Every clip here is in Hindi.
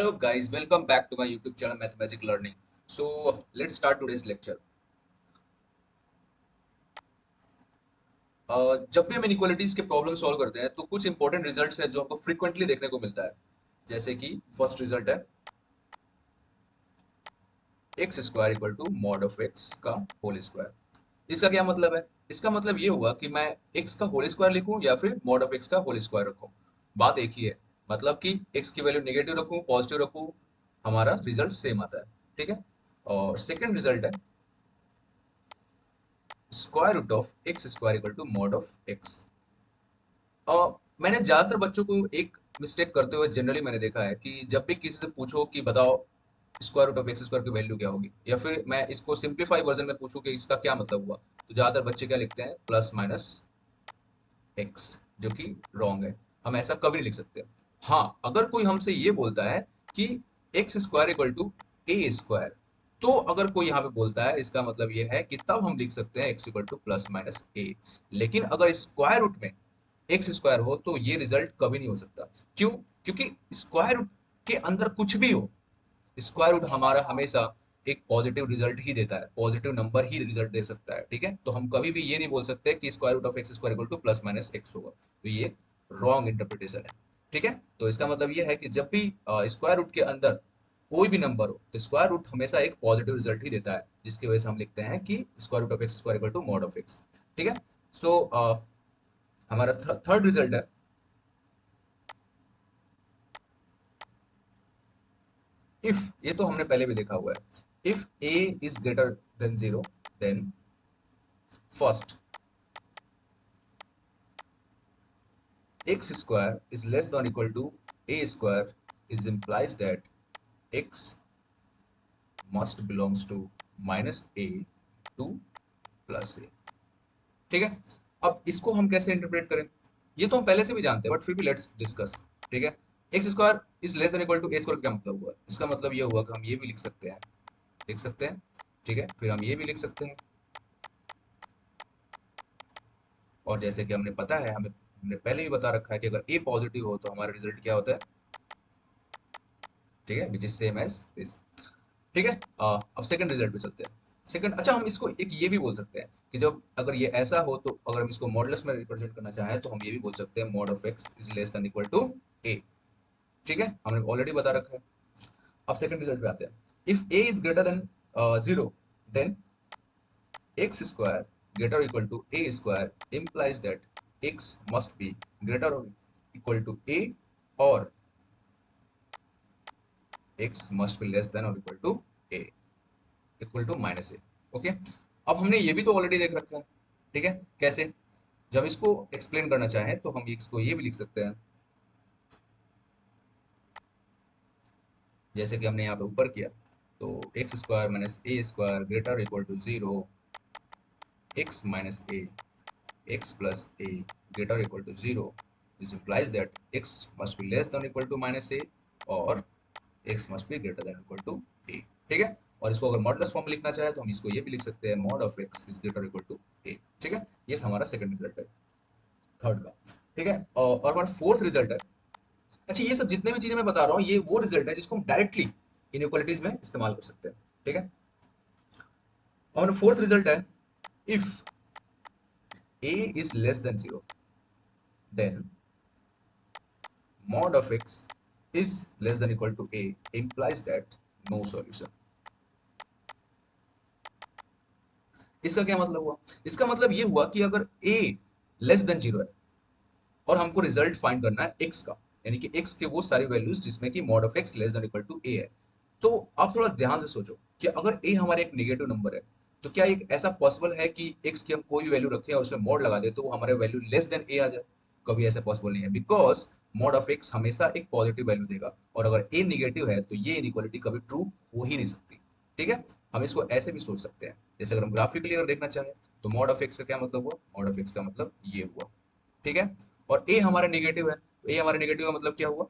Hello guys, welcome back to my YouTube channel Mathematic Learning. So let's start today's lecture. जब भी हम इनइक्वालिटीज के प्रॉब्लम सॉल्व करते हैं तो कुछ इंपॉर्टेंट रिजल्ट्स हैं जो आपको फ्रीक्वेंटली देखने को मिलता है। जैसे कि फर्स्ट रिजल्ट है x square equal to mod of x का होल स्क्वायर। इसका क्या मतलब है? इसका मतलब ये हुआ कि मैं एक्स का होल स्क्वायर लिखूं या फिर मॉड ऑफ एक्स का होल स्क्वायर रखूं। बात एक ही है, मतलब कि एक्स की वैल्यू नेगेटिव रखूं पॉजिटिव रखूं, हमारा रिजल्ट सेम आता है। ठीक है। और सेकंड रिजल्ट है square root of x square equal to mod of x. मैंने ज्यादातर बच्चों को एक मिस्टेक करते हुए जनरली मैंने देखा है कि जब भी किसी से पूछो कि बताओ square root of x square की वैल्यू क्या होगी, या फिर मैं इसको सिंप्लीफाई वर्जन में पूछूं कि इसका क्या मतलब हुआ, तो ज्यादातर बच्चे क्या लिखते हैं, प्लस माइनस एक्स, जो कि रॉन्ग है। हम ऐसा कभी नहीं लिख सकते। हाँ, अगर कोई हमसे ये बोलता है कि x square equal to a square, तो अगर कोई यहाँ पे बोलता है इसका मतलब ये है कि तब हम लिख सकते हैं x equal to plus minus a. लेकिन अगर स्क्वायर रूट में एक्स स्क्वायर हो तो ये रिजल्ट कभी नहीं हो सकता। क्यों? क्योंकि स्क्वायर रूट के अंदर कुछ भी हो, स्क्वायर रूट हमारा हमेशा एक पॉजिटिव रिजल्ट ही देता है, पॉजिटिव नंबर ही रिजल्ट दे सकता है। ठीक है, तो हम कभी भी ये नहीं बोल सकते कि square root of x square equal to plus minus x होगा, तो ये रॉन्ग इंटरप्रिटेशन है। ठीक है, तो इसका मतलब ये है कि जब भी स्क्वायर रूट के अंदर कोई भी नंबर हो तो स्क्वायर रूट हमेशा एक पॉजिटिव रिजल्ट ही देता है, जिसकी वजह से हम लिखते हैं कि square root of x square equal to mod of x. ठीक है। सो हमारा थर्ड रिजल्ट है इफ, ये तो हमने पहले भी देखा हुआ है, if a is greater than zero then first x square is less than or equal to a square is implies that x must belongs to minus a to plus a। ठीक है, अब इसको हम कैसे इंटरप्रेट करें, ये तो हम पहले से भी जानते हैं बट फिर भी लेट्स डिस्कस। ठीक है, x square is less than equal to a square, क्या मतलब हुआ? इसका मतलब ये हुआ कि हम ये भी लिख सकते हैं, लिख सकते हैं। ठीक है, फिर हम ये भी लिख सकते हैं, और जैसे कि हमने पता है, हमें हमने पहले ही बता रखा है कि अगर ए पॉजिटिव हो तो हमारा रिजल्ट क्या होता है। ठीक है, which is same as this. ठीक है। अब सेकंड रिजल्ट पे चलते हैं। सेकंड, अच्छा, हम इसको एक ये भी बोल सकते हैं कि जब अगर ये ऐसा हो तो अगर हम इसको मॉडुलस में रिप्रेजेंट करना चाहें तो हम ये भी बोल सकते हैं mod of x is less than equal to a. ठीक है, हमने ऑलरेडी बता रखा है। अब सेकंड रिजल्ट पे आते हैं। If a is greater than zero then x square greater equal to a square implies that x must be greater or equal to a और x must be less than or equal to a, equal to minus a. Okay, अब हमने ये भी तो ऑलरेडी देख रखा है। ठीक है, कैसे? जब इसको एक्सप्लेन करना चाहें तो हम इसको ये भी लिख सकते हैं, जैसे कि हमने यहाँ पे ऊपर किया, तो x square minus a square greater equal to zero, x minus a x plus a greater equal to zero, this implies that x must be less than equal to minus a और x must be greater than equal to a। ठीक है, और इसको अगर मॉडुलस फॉर्म में लिखना चाहे तो हम इसको ये भी लिख सकते हैं, mod of x is greater equal to a। ठीक है, ये हमारा सेकंड रिजल्ट है, थर्ड का। ठीक है, और हमारा फोर्थ रिजल्ट है। अच्छा, ये सब जितने भी चीजें मैं बता रहा हूँ ये वो रिजल्ट है जिसको हम डायरेक्टली इनइक्वालिटीज में इस्तेमाल कर सकते हैं। ठीक है, और फोर्थ रिजल्ट है if a is less than zero then mod of x is less than equal to a implies that no solution। इसका क्या मतलब हुआ? इसका मतलब ये हुआ कि अगर a लेस देन जीरो है और हमको रिजल्ट फाइंड करना है x का, यानी कि x के वो सारी वैल्यूज जिसमें कि mod of x less than equal to a है, तो आप थोड़ा ध्यान से सोचो कि अगर a हमारे एक नेगेटिव नंबर है तो क्या एक ऐसा पॉसिबल है कि x की हम कोई भी वैल्यू रखें और उसमें मॉड लगा दे तो वो हमारे वैल्यू लेस देन a आ जाए? कभी ऐसा पॉसिबल नहीं है, बिकॉज मॉड ऑफ x हमेशा एक पॉजिटिव वैल्यू देगा, और अगर a नेगेटिव है तो ये इनइक्वालिटी कभी ट्रू हो ही नहीं सकती। ठीक है, हम इसको ऐसे भी सोच सकते हैं, जैसे अगर हम ग्राफिकली अगर देखना चाहें तो मॉड ऑफ x का क्या मतलब हुआ, मॉड ऑफ x का मतलब ये हुआ। ठीक है, और a हमारा नेगेटिव है तो a हमारा नेगेटिव का मतलब क्या हुआ,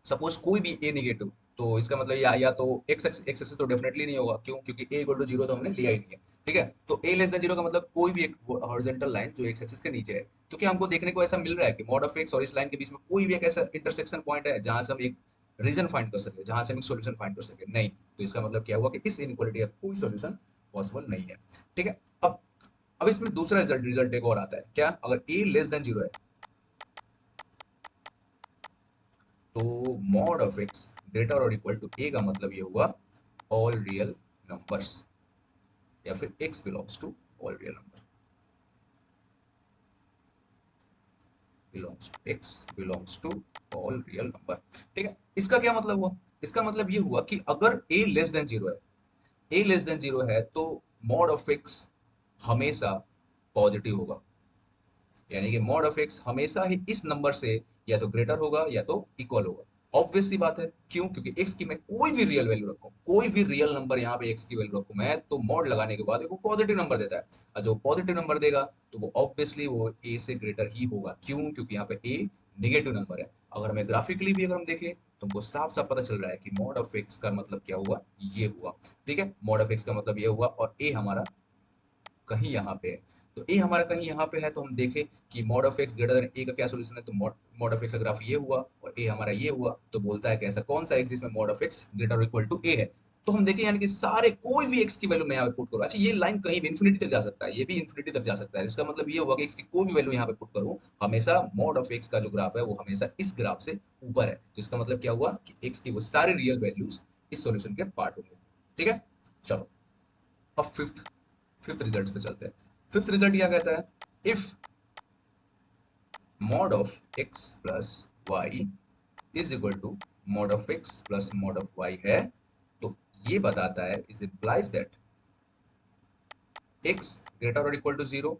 सपोज कोई भी a नेगेटिव, तो इसका मतलब या तो x एक्सिस एक्सिस तो डेफिनेटली नहीं होगा, क्यों? क्योंकि a इक्वल टू जीरो तो हमने लिया ही नहीं है। ठीक है, तो a लेस देन जीरो का मतलब कोई भी एक हॉरिजॉन्टल लाइन जो x एक्सिस के नीचे है, क्योंकि हमको देखने को ऐसा मिल रहा है कि मॉड ऑफ x और इस लाइन के बीच में कोई भी एक ऐसा इंटरसेक्शन पॉइंट है जहां से हम एक रीजन फाइंड कर सके, जहां से हम सॉल्यूशन फाइंड कर सके, नहीं। तो इसका मतलब क्या हुआ कि इस इनइक्वालिटी का कोई सॉल्यूशन पॉसिबल नहीं है। ठीक है। अब इसमें दूसरा रिजल्ट रिजल्ट एक और आता है, क्या? अगर a लेस देन 0 है तो मॉड ऑफ x ग्रेटर और इक्वल टू a का मतलब ये हुआ ऑल रियल नंबर्स, या फिर x belongs to all real number, belongs to x belongs to all real number. ठीक है। इसका क्या मतलब हुआ? इसका मतलब ये हुआ कि अगर a लेस देन 0 है, a लेस देन 0 है तो मॉड ऑफ x हमेशा पॉजिटिव होगा, यानी कि मॉड ऑफ एक्स हमेशा ही इस नंबर से या तो ग्रेटर होगा या तो इक्वल होगा। ऑब्वियस सी बात है, क्यों? क्योंकि एक्स की मैं कोई भी रियल वैल्यू रखूं, कोई भी रियल नंबर यहाँ पे एक्स की वैल्यू रखूं मैं, तो मॉड लगाने के बाद वो पॉजिटिव नंबर देता है, और जो पॉजिटिव नंबर देगा तो वो ऑब्वियसली वो ए से ग्रेटर ही होगा। क्यों? क्योंकि यहाँ पे ए नेगेटिव नंबर है। अगर हमें ग्राफिकली भी अगर हम देखें तो हमको साफ साफ पता चल रहा है कि मॉड ऑफ एक्स का मतलब क्या हुआ, ये हुआ। ठीक है। मॉड ऑफ एक्स का मतलब ये हुआ, और ए हमारा कहीं यहाँ पे है। तो ए हमारा कहीं यहाँ पे है, तो हम देखें कि mod of x greater than a का क्या सॉल्यूशन है, तो मॉड मॉड ऑफ एक्स का ग्राफ ये हुआ और ए हमारा ये हुआ, तो बोलता है कि ऐसा कौन सा एक्स जिसमें mod of x greater equal to a है। तो हम देखें यानी कि सारे कोई भी एक्स की वैल्यू मैं यहाँ पे पुट करूँ, अच्छा ये लाइन कहीं भी इन्फिनिटी तक जा सकता है, ये भी इन्फिनिटी तक जा सकता है, इसका मतलब ये हुआ कि एक्स की कोई भी वैल्यू यहाँ पे पुट करूँ, हमेशा मॉड ऑफ एक्स का जो ग्राफ है वो हमेशा इस ग्राफ से ऊपर है। तो इसका मतलब क्या हुआ कि एक्स की वो सारी रियल वैल्यूज इस सॉल्यूशन के पार्ट होंगे। ठीक है। चलो, अब फिफ्थ फिफ्थ रिजल्ट पे चलते हैं। फिफ्थ रिजल्ट क्या कहता है? If mod of x plus y is equal to mod of x plus mod of y है, तो ये बताता है, is implies that x greater और equal to zero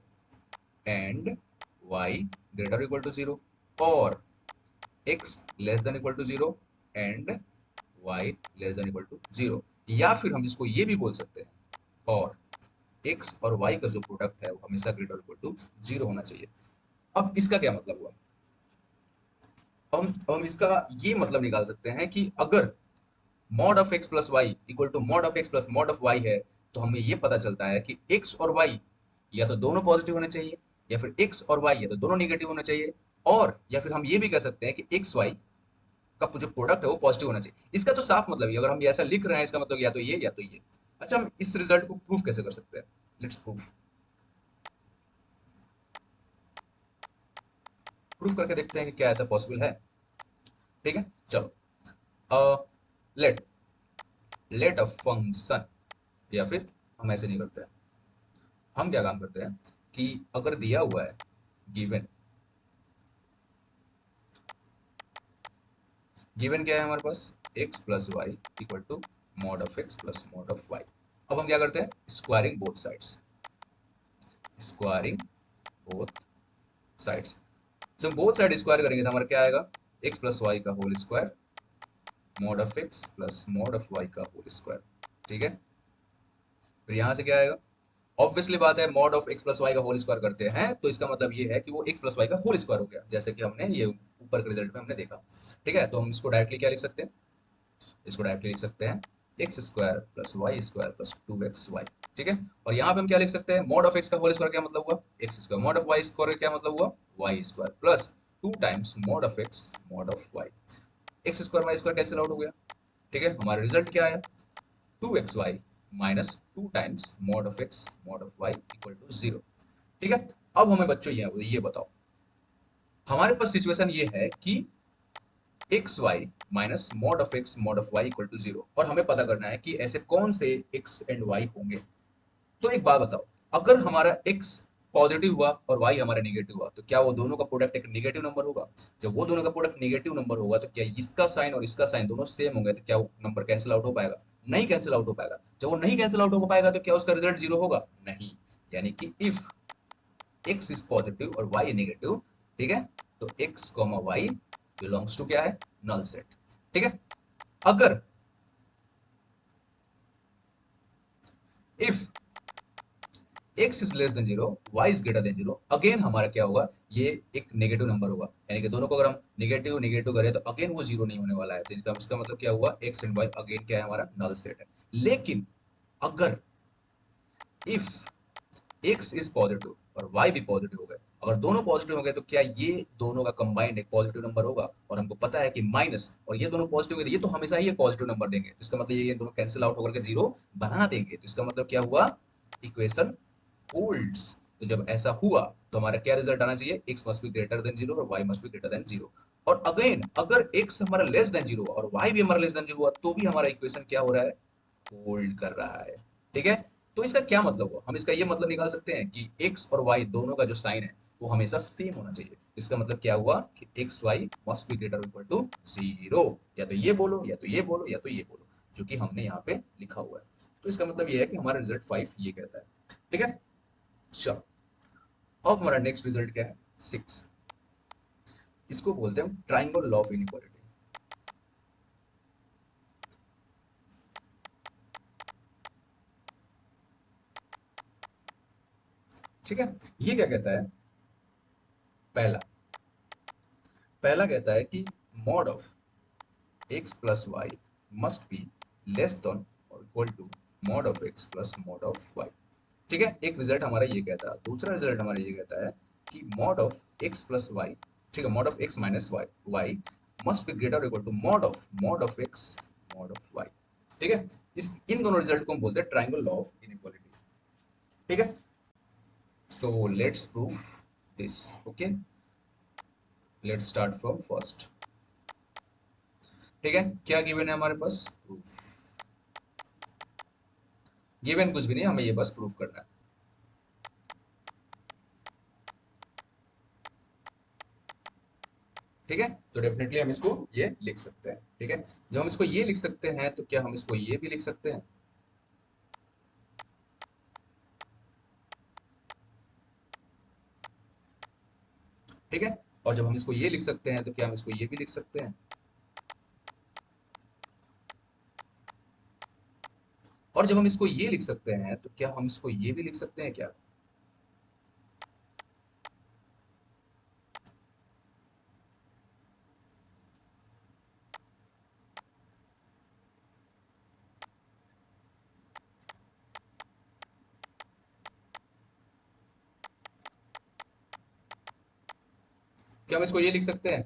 and y greater equal to zero, और x less than equal to zero and y less than equal to zero. या फिर हम इसको ये भी बोल सकते हैं, और एक्स और वाई का जो प्रोडक्ट है वो हमेशा ग्रेटर इक्वल टू जीरो होना चाहिए। अब इसका क्या मतलब हुआ? हम इसका ये मतलब निकाल सकते हैं कि अगर mod of x plus y equal to mod of x plus mod of y है, तो हमें ये पता चलता है कि एक्स और वाई या तो दोनों पॉजिटिव होने चाहिए, या फिर एक्स और वाई या तो दोनों निगेटिव होना चाहिए, और या फिर हम ये भी कह सकते हैं कि एक्स वाई का जो प्रोडक्ट है वो पॉजिटिव होना चाहिए। इसका तो साफ मतलब है, अगर हम ये ऐसा लिख रहे हैं इसका मतलब या तो ये या तो ये। अच्छा, हम इस रिजल्ट को प्रूफ कैसे कर सकते हैं? लेट्स प्रूफ प्रूफ करके देखते हैं कि क्या ऐसा पॉसिबल है। ठीक है। चलो, लेट लेट अ फंक्शन, या फिर हम ऐसे नहीं करते हैं, हम क्या काम करते हैं कि अगर दिया हुआ है गिवन, गिवन क्या है हमारे पास, x plus y equal to mod of x plus mod of y. अब हम क्या करते हैं? Squaring both sides, squaring both sides. जब हम बोथ साइड स्क्वायर करेंगे तो हमारा क्या आएगा? एक्स प्लस वाई का whole square mod of x plus mod of y का होल स्क्वायर। ठीक है। फिर यहाँ से क्या आएगा? ऑब्वियसली बात है, mod of x plus y का होल स्क्वायर करते हैं तो इसका मतलब ये है कि वो एक्स प्लस वाई का होल स्क्वायर हो गया, जैसे कि हमने ये ऊपर के रिजल्ट में हमने देखा। ठीक है। तो हम इसको डायरेक्टली क्या लिख सकते हैं? इसको डायरेक्टली लिख सकते हैं x square plus y square plus two x y. ठीक है। और यहाँ पे हम क्या लिख सकते हैं? मॉड ऑफ एक्स का होल स्क्वायर क्या मतलब हुआ? X square. Mod of y square क्या मतलब हुआ? Y square plus two times mod of x mod of y. X square y square cancel out हो गया। ठीक है। हमारा रिजल्ट क्या आया? Two x y minus two times mod of x mod of y equal to zero. ठीक है। अब हमें बच्चों ये बताओ, हमारे पास सिचुएशन ये है कि x y minus mod of x mod of y equal to zero, और हमें पता करना है कि ऐसे कौन से एक्स एंड वाई होंगे। तो एक बात बताओ, अगर हमारा एक्स पॉजिटिव हुआ और वाई हमारा नेगेटिव हुआ, तो क्या वो दोनों का प्रोडक्ट एक नेगेटिव नंबर होगा? जब वो दोनों का प्रोडक्ट नेगेटिव नंबर होगा तो क्या इसका साइन और इसका साइन दोनों सेम होंगे, तो क्या वो नंबर कैंसिल आउट हो पाएगा? नहीं कैंसिल आउट हो पाएगा। जब वो नहीं कैंसिल आउट हो पाएगा तो क्या उसका रिजल्ट जीरो होगा? नहीं। यानी कि इफ एक्स इज पॉजिटिव और वाई नेगेटिव, ठीक है, तो x comma y belongs to क्या है? Null set. ठीक है। अगर if x is less than zero, y is greater than zero, again हमारा क्या होगा? ये एक नेगेटिव नंबर होगा, यानी कि दोनों को अगर हम नेगेटिव नेगेटिव करें तो अगेन वो जीरो नहीं होने वाला है। तो इसका मतलब क्या हुआ? एक्स एंड वाई अगेन क्या है? हमारा नल सेट है। लेकिन अगर इफ एक्स इज पॉजिटिव और वाई भी पॉजिटिव हो गए, अगर दोनों पॉजिटिव हो गए तो क्या ये दोनों का कंबाइंड एक पॉजिटिव नंबर होगा, और हमको पता है कि माइनस और ये दोनों पॉजिटिव हो गए, ये तो हमेशा ही एक पॉजिटिव नंबर देंगे, तो इसका मतलब ये दोनों कैंसिल आउट होकर के जीरो बना देंगे, तो इसका मतलब क्या हुआ, इक्वेशन होल्ड्स। तो जब ऐसा हुआ तो हमारा क्या रिजल्ट आना चाहिए, x must be greater than zero और y must be greater than zero. और अगेन अगर x हमारा लेस देन जीरो और y भी हमारा लेस देन जीरो हुआ तो भी हमारा इक्वेशन क्या हो रहा है, होल्ड कर रहा है। ठीक है, तो इसका क्या मतलब हुआ, हम इसका ये मतलब निकाल सकते हैं कि x और y दोनों का जो साइन है वो हमेशा सेम होना चाहिए। इसका मतलब क्या हुआ कि x y must be greater equal to zero, या तो ये बोलो या तो ये बोलो या तो ये बोलो, जो कि हमने यहाँ पे लिखा हुआ है। तो इसका मतलब ये है कि हमारा रिजल्ट 5 ये कहता है। ठीक है, चलो अब हमारा नेक्स्ट रिजल्ट क्या है, 6। इसको बोलते हैं ट्राइंगल लॉ ऑफ इनइक्वालिटी। ठीक है, ये क्या कहता है, पहला पहला कहता है कि mod of x plus y must be less than और equal to mod of x plus mod of y। ठीक है, एक रिजल्ट हमारा ये कहता है, दूसरा रिजल्ट हमारा ये कहता है कि mod of x plus y, ठीक है, mod of x minus y y must be greater equal to mod of x mod of y। ठीक है, इस इन दोनों रिजल्ट को हम बोलते हैं ट्राइंगल लॉ ऑफ इनइक्वालिटी। ठीक है, so let's prove this. Okay, let's start from first. ठीक है, क्या गिवन है हमारे पास, प्रूफ। गिवन कुछ भी नहीं, हमें ये बस प्रूफ करना है। ठीक है, तो डेफिनेटली हम इसको ये लिख सकते हैं। ठीक है, जब हम इसको ये लिख सकते हैं तो क्या हम इसको ये भी लिख सकते हैं। ठीक है, और जब हम इसको ये लिख सकते हैं तो क्या हम इसको ये भी लिख सकते हैं। और जब हम इसको ये लिख सकते हैं तो क्या हम इसको ये भी लिख सकते हैं क्या। क्या हम इसको ये लिख सकते हैं,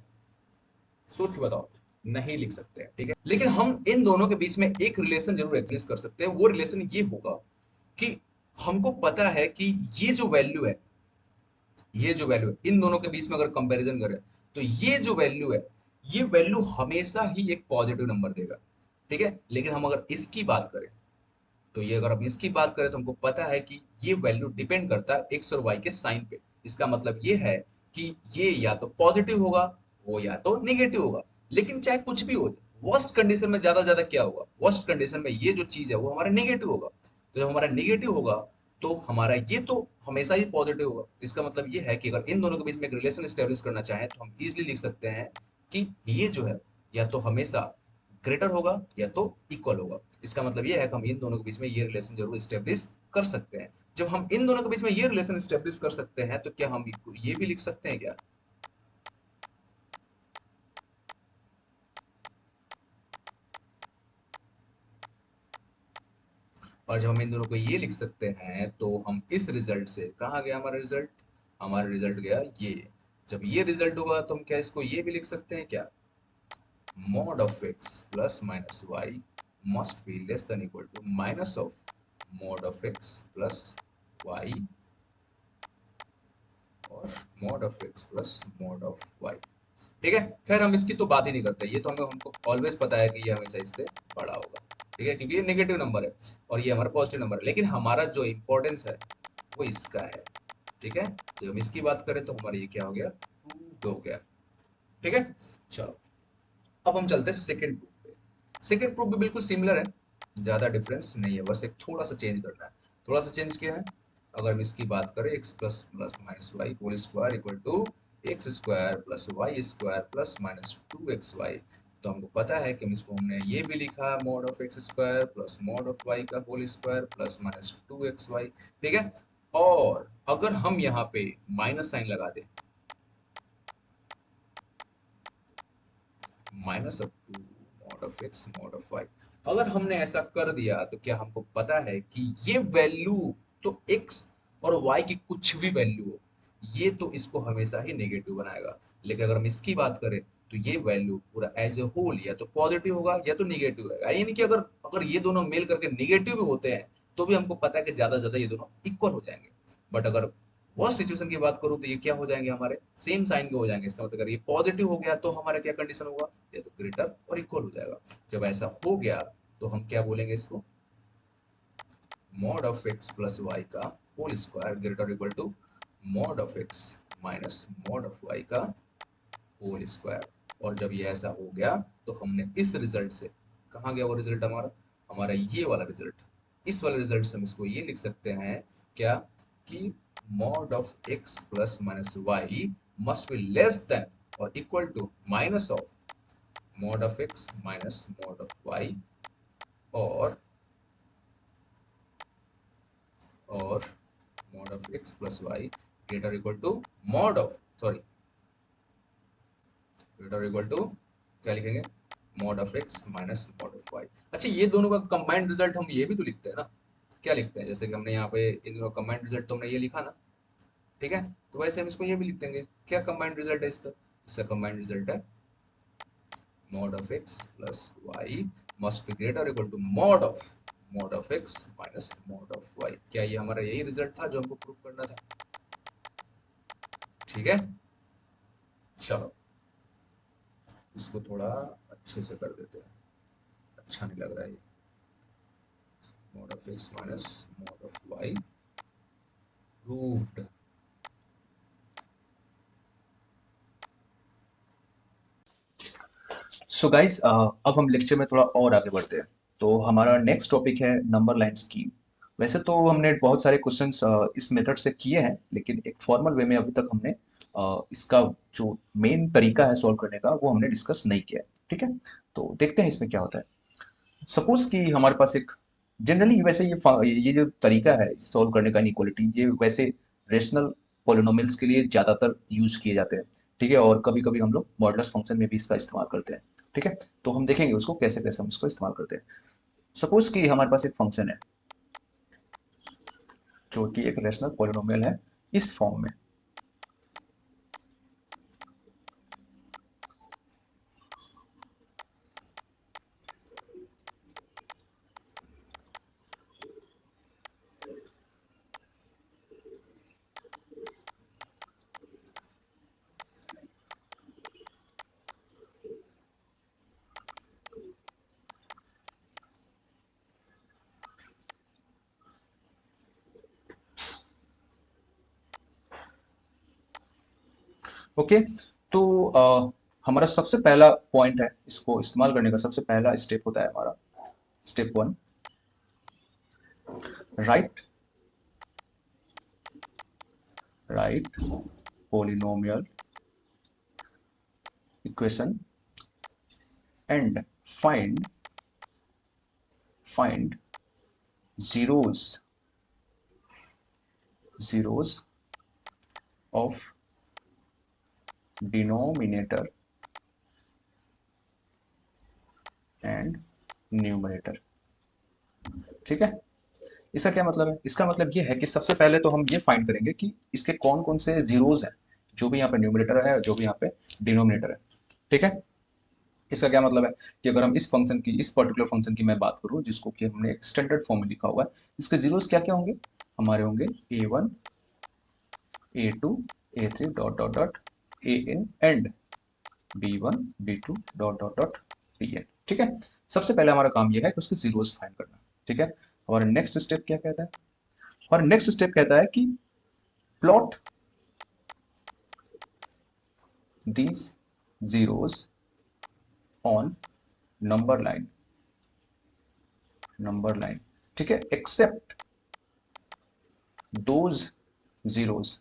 सोच के बताओ। नहीं लिख सकते हैं। ठीक है, लेकिन हम इन दोनों के बीच में एक रिलेशन जरूर एग्जिस्ट कर सकते हैं, वो रिलेशन ये होगा कि हमको पता है कि ये जो वैल्यू है, ये जो वैल्यू है इन दोनों के बीच में अगर कंपैरिजन करें तो ये जो वैल्यू है, ये वैल्यू हमेशा ही एक पॉजिटिव नंबर देगा। ठीक है, लेकिन हम अगर इसकी बात करें तो ये अगर हम इसकी बात करें तो हमको पता है कि ये वैल्यू डिपेंड करता है एक्स और वाई के साइन पे। इसका मतलब ये है कि ये या तो पॉजिटिव होगा, वो या तो नेगेटिव होगा। लेकिन चाहे कुछ भी हो, वर्स्ट कंडीशन में ज्यादा क्या होगा, वर्स्ट कंडीशन में ये जो चीज है वो हमारा नेगेटिव होगा। तो जब हमारा नेगेटिव होगा तो हमारा ये तो हमेशा ही पॉजिटिव होगा। इसका मतलब ये है कि अगर इन दोनों के बीच में एक रिलेशन स्टेब्लिश करना चाहें तो हम इजिली लिख सकते हैं कि ये जो है या तो हमेशा ग्रेटर होगा या तो इक्वल होगा। इसका मतलब ये है कि हम इन दोनों के बीच में ये रिलेशन जरूर स्टेब्लिश कर सकते हैं। जब हम इन दोनों के बीच में ये रिलेशन स्टेब्लिश कर सकते हैं तो क्या हम ये भी लिख सकते हैं क्या। और जब हम इन दोनों को ये लिख सकते हैं तो हम इस रिजल्ट से, कहाँ गया हमारा रिजल्ट, हमारा रिजल्ट गया ये। जब ये रिजल्ट होगा तो हम क्या इसको ये भी लिख सकते हैं क्या, mod of x plus minus y must be less than equal to minus of mod of x plus y और mod of x plus mod of y। ठीक है, खैर हम इसकी तो बात ही नहीं करते, ये तो हमें हमको ऑलवेज पता है कि ये हमेशा इससे बड़ा होगा। ठीक है, क्योंकि ये नेगेटिव नंबर है और ये हमारा पॉजिटिव नंबर है, लेकिन हमारा जो इंपॉर्टेंस है वो इसका है। ठीक है, जब हम इसकी बात करें तो हमारा ये क्या हो गया, प्रूव्ड हो गया। ठीक है, चलो अब हम चलते हैं सेकंड प्रूफ पे। सेकंड प्रूफ भी बिल्कुल सिमिलर है, ज्यादा डिफरेंस नहीं है, बस एक थोड़ा सा चेंज करना है। थोड़ा सा चेंज किया है, अगर हम इसकी बात करें x plus plus minus y whole square equal to x square plus y square plus minus two x y, तो हमको पता है कि हम इसको हमने ये भी लिखा है mod of x square plus mod of y का whole square plus minus two x y. ठीक है, और अगर हम यहाँ पे माइनस साइन लगा दें, minus up to mod of x mod of y, अगर हमने ऐसा कर दिया तो क्या हमको पता है कि ये वैल्यू तो x और y की कुछ भी वैल्यू हो, ये तो इसको हमेशा ही नेगेटिव बनाएगा। लेकिन अगर हम इसकी बात करें तो ये वैल्यू पूरा एज ए होल या तो पॉजिटिव होगा या तो निगेटिव होगा। यानी कि अगर अगर ये दोनों मेल करके निगेटिव भी होते हैं तो भी हमको पता है कि ज्यादा से ज्यादा ये दोनों इक्वल हो जाएंगे। बट अगर वो सिचुएशन की बात करूं तो ये क्या हो जाएंगे, हमारे सेम साइन के हो जाएंगे। इसका मतलब अगर ये पॉजिटिव हो गया तो हमारा क्या कंडीशन होगा, ये तो ग्रेटर और इक्वल हो जाएगा। जब ऐसा हो गया तो हम क्या बोलेंगे इसको, mod of x plus y का whole square greater equal to mod of x minus mod of y का होल स्क्वायर। और जब ये ऐसा हो गया तो हमने इस रिजल्ट से, कहाँ गया वो रिजल्ट हमारा, हमारा ये वाला रिजल्ट, इस वाले रिजल्ट से हम इसको ये लिख सकते हैं क्या, कि mod of x plus minus y must be less than और equal to minus of mod of x minus mod of y, और और mod of x plus y greater equal to mod of, sorry, greater equal to क्या लिखेंगे, mod of x minus mod of y. अच्छा, ये दोनों का कंबाइंड रिजल्ट हम ये भी तो लिखते हैं ना, क्या लिखते हैं, जैसे कि हमने यहाँ पे इन दोनों कंबाइंड रिजल्ट तो हमने ये लिखा ना, ठीक है। तो वैसे हम इसको ये भी लिख देंगे, क्या कंबाइंड रिजल्ट है इसका, इसका कंबाइंड रिजल्ट है mod of x plus y must be greater equal to mod of x minus mod of y. क्या ये हमारा यही रिजल्ट था जो हमको प्रूव करना था, ठीक है। चलो इसको थोड़ा अच्छे से कर देते हैं, अच्छा नहीं लग रहा है ये, mod of x minus mod of y proved। So guys, अब हम लेक्चर में थोड़ा और आगे बढ़ते हैं। तो हमारा नेक्स्ट टॉपिक है नंबर लाइन स्कीम। वैसे तो हमने बहुत सारे क्वेश्चंस इस मेथड से किए हैं, लेकिन एक फॉर्मल वे में अभी तक हमने इसका जो मेन तरीका है सॉल्व करने का वो हमने डिस्कस नहीं किया है। ठीक है, तो देखते हैं इसमें क्या होता है। सपोज कि हमारे पास एक जनरली, वैसे ये जो तरीका है सॉल्व करने का इनइक्वालिटी, ये वैसे रेशनल पॉलिनोमियल्स के लिए ज़्यादातर यूज किए जाते हैं। ठीक है, और कभी कभी हम लोग मॉडुलस फंक्शन में भी इसका इस्तेमाल करते हैं। ठीक है, तो हम देखेंगे उसको कैसे कैसे हम इसको इस्तेमाल करते हैं। सपोज कि हमारे पास एक फंक्शन है जो कि एक रेशनल पॉलिनोमियल है इस फॉर्म में। ओके, तो हमारा सबसे पहला पॉइंट है, इसको इस्तेमाल करने का सबसे पहला स्टेप होता है हमारा step one, right right polynomial equation and find find zeros zeros of denominator and numerator. ठीक है, इसका क्या मतलब है, इसका मतलब ये है कि सबसे पहले तो हम ये फाइंड करेंगे कि इसके कौन कौन से जीरोज हैं, जो भी यहाँ पे न्यूमरेटर है जो भी यहाँ पे डिनोमिनेटर है। ठीक है, इसका क्या मतलब है कि अगर हम इस फंक्शन की, इस पर्टिकुलर फंक्शन की मैं बात करूँ जिसको कि हमने एक स्टैंडर्ड फॉर्म में लिखा हुआ है, इसके जीरोज क्या क्या होंगे, हमारे होंगे a1 a2 a3 dot dot dot an and b1 b2 dot dot dot bn। ठीक है, सबसे पहले हमारा काम यह है कि उसके जीरोस फाइंड करना। ठीक है, हमारा नेक्स्ट स्टेप क्या कहता है, हमारा नेक्स्ट स्टेप कहता है कि plot these zeros on number line, number line। ठीक है, except those zeros,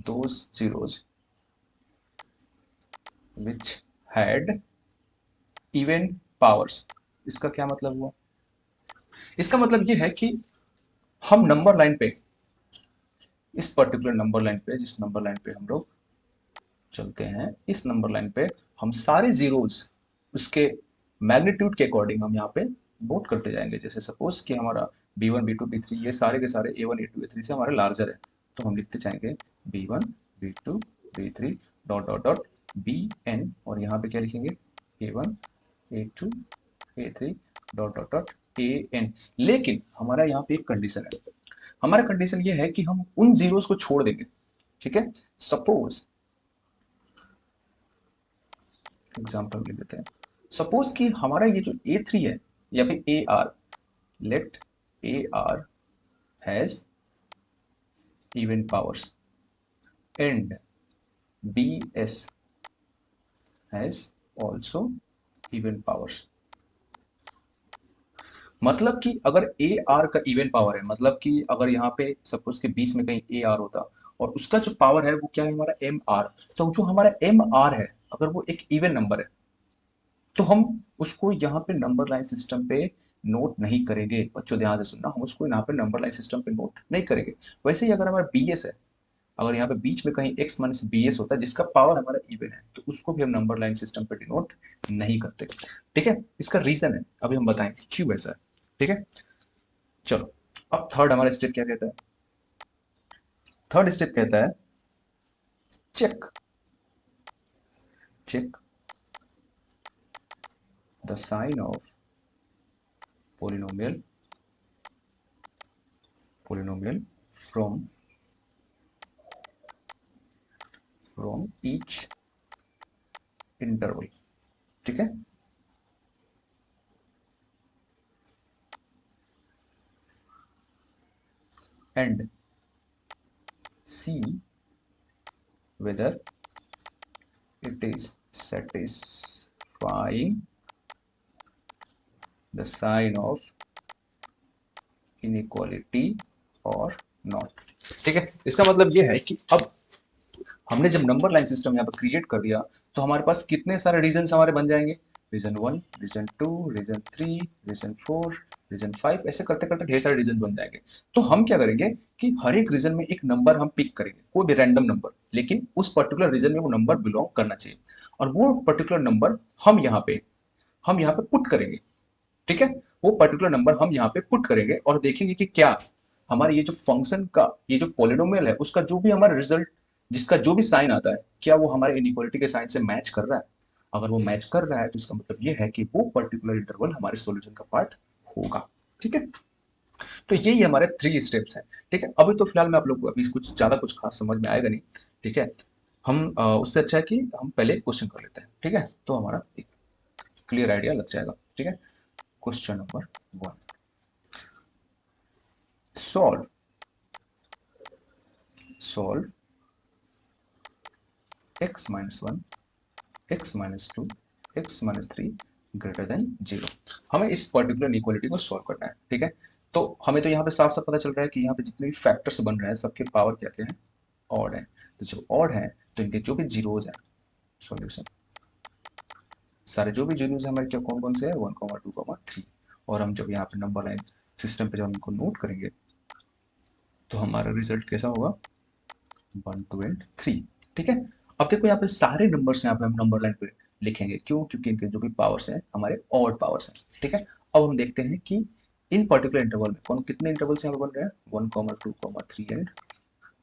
those zeros which had even powers। इसका क्या मतलब हुआ, इसका मतलब ये है कि हम नंबर लाइन पे, इस पर्टिकुलर नंबर लाइन पे, जिस नंबर लाइन पे हम लोग चलते हैं, इस नंबर लाइन पे हम सारे जीरोस उसके मैग्नीट्यूड के अकॉर्डिंग हम यहाँ पे नोट करते जाएंगे। जैसे सपोज कि हमारा b1 b2 b3 ये सारे के सारे a1 a2 a3 से हमारे लार्जर है, तो हम लिखते जाएंगे B1 B2 B3 dot dot dot Bn, और यहाँ पे क्या लिखेंगे A1 A2 A3 dot dot dot An। लेकिन हमारा यहाँ पे एक कंडीशन है, हमारा कंडीशन ये है कि हम उन जीरोस को छोड़ देंगे। ठीक है, सपोज एग्जांपल ले लेते हैं, सपोज कि हमारा ये जो A3 है या फिर AR, let AR has even powers and BS has also even powers. मतलब कि अगर ए आर का इवन पावर है, मतलब कि अगर यहाँ पे सपोज के बीच में कहीं ए आर होता और उसका जो पावर है वो क्या है हमारा एम आर, तो जो हमारा एम आर है अगर वो एक इवन नंबर है तो हम उसको यहाँ पे नंबर लाइन सिस्टम पे नोट नहीं करेंगे। बच्चों ध्यान से सुनना, हम उसको यहाँ पे नंबर लाइन सिस्टम पे नोट नहीं करेंगे। वैसे ही अगर हमारा बी एस है, अगर यहाँ पे बीच में कहीं एक्स माइनस बी एस होता है जिसका पावर हमारा इवन है, तो उसको भी हम नंबर लाइन सिस्टम पे डिनोट नहीं करते। ठीक है, इसका रीजन है अभी हम बताएंगे क्यों ऐसा है। ठीक है, चलो अब थर्ड हमारा स्टेप क्या कहता है, थर्ड स्टेप कहता है check check the sign of polynomial polynomial from each interval। ठीक है, and see whether it is satisfying the sign of inequality or not। ठीक है, इसका मतलब ये है कि अब हमने जब नंबर लाइन सिस्टम यहाँ पर क्रिएट कर दिया तो हमारे पास कितने सारे रीजन हमारे बन जाएंगे, region 1 region 2 region 3 region 4 region 5, ऐसे करते करते ढेर सारे रीजन बन जाएंगे। तो हम क्या करेंगे कि हर एक रीजन में एक नंबर हम पिक करेंगे, कोई भी रैंडम नंबर, लेकिन उस पर्टिकुलर रीजन में वो नंबर बिलोंग करना चाहिए, और वो पर्टिकुलर नंबर हम यहाँ पे पुट करेंगे। ठीक है, वो पर्टिकुलर नंबर हम यहाँ पे पुट करेंगे और देखेंगे कि क्या हमारे ये जो फंक्शन का ये जो पॉलिनोमियल है उसका जो भी हमारा रिजल्ट, जिसका जो भी साइन आता है, क्या वो हमारे इनइक्वालिटी के साइन से मैच कर रहा है। अगर वो मैच कर रहा है तो इसका मतलब ये है कि वो पर्टिकुलर इंटरवल हमारे सॉल्यूशन का पार्ट होगा। ठीक है, तो यही हमारे 3 स्टेप्स हैं। ठीक है, अभी तो फिलहाल मैं आप लोग को अभी कुछ ज्यादा कुछ खास समझ में आएगा नहीं। ठीक है, हम उससे अच्छा है कि हम पहले क्वेश्चन कर लेते हैं। ठीक है, तो हमारा एक क्लियर आइडिया लग जाएगा। ठीक है, question number 1, solve solve x minus 1 x minus 2 x minus 3 greater than 0। हमें इस पर्टिकुलर इनइक्वालिटी को सॉल्व करना है। ठीक है, तो हमें तो यहाँ पे साफ साफ पता चल रहा है कि यहाँ पे जितने भी फैक्टर्स बन रहे हैं सबके पावर क्या क्या है, ऑड है। तो जो ऑड है तो इनके जो भी जीरोज हैं, सॉल्यूशन सारे जो भी जीरोज हैं हमारे क्या कौन कौन से है, 1 2 3। और हम जब यहाँ पे नंबर लाइन सिस्टम पे जब हम इनको नोट करेंगे तो हमारा रिजल्ट कैसा होगा, 1 2 एंड 3। ठीक है, अब देखो यहाँ पे सारे नंबर्स यहाँ पे हम नंबर लाइन पे लिखेंगे, क्यों, क्योंकि इनके जो भी पावर्स हैं हमारे ऑड पावर्स हैं। ठीक है, अब हम देखते हैं कि इन पर्टिकुलर इंटरवल में कौन कितने इंटरवल्स यहाँ पे बन रहे हैं, 1 2 3 एंड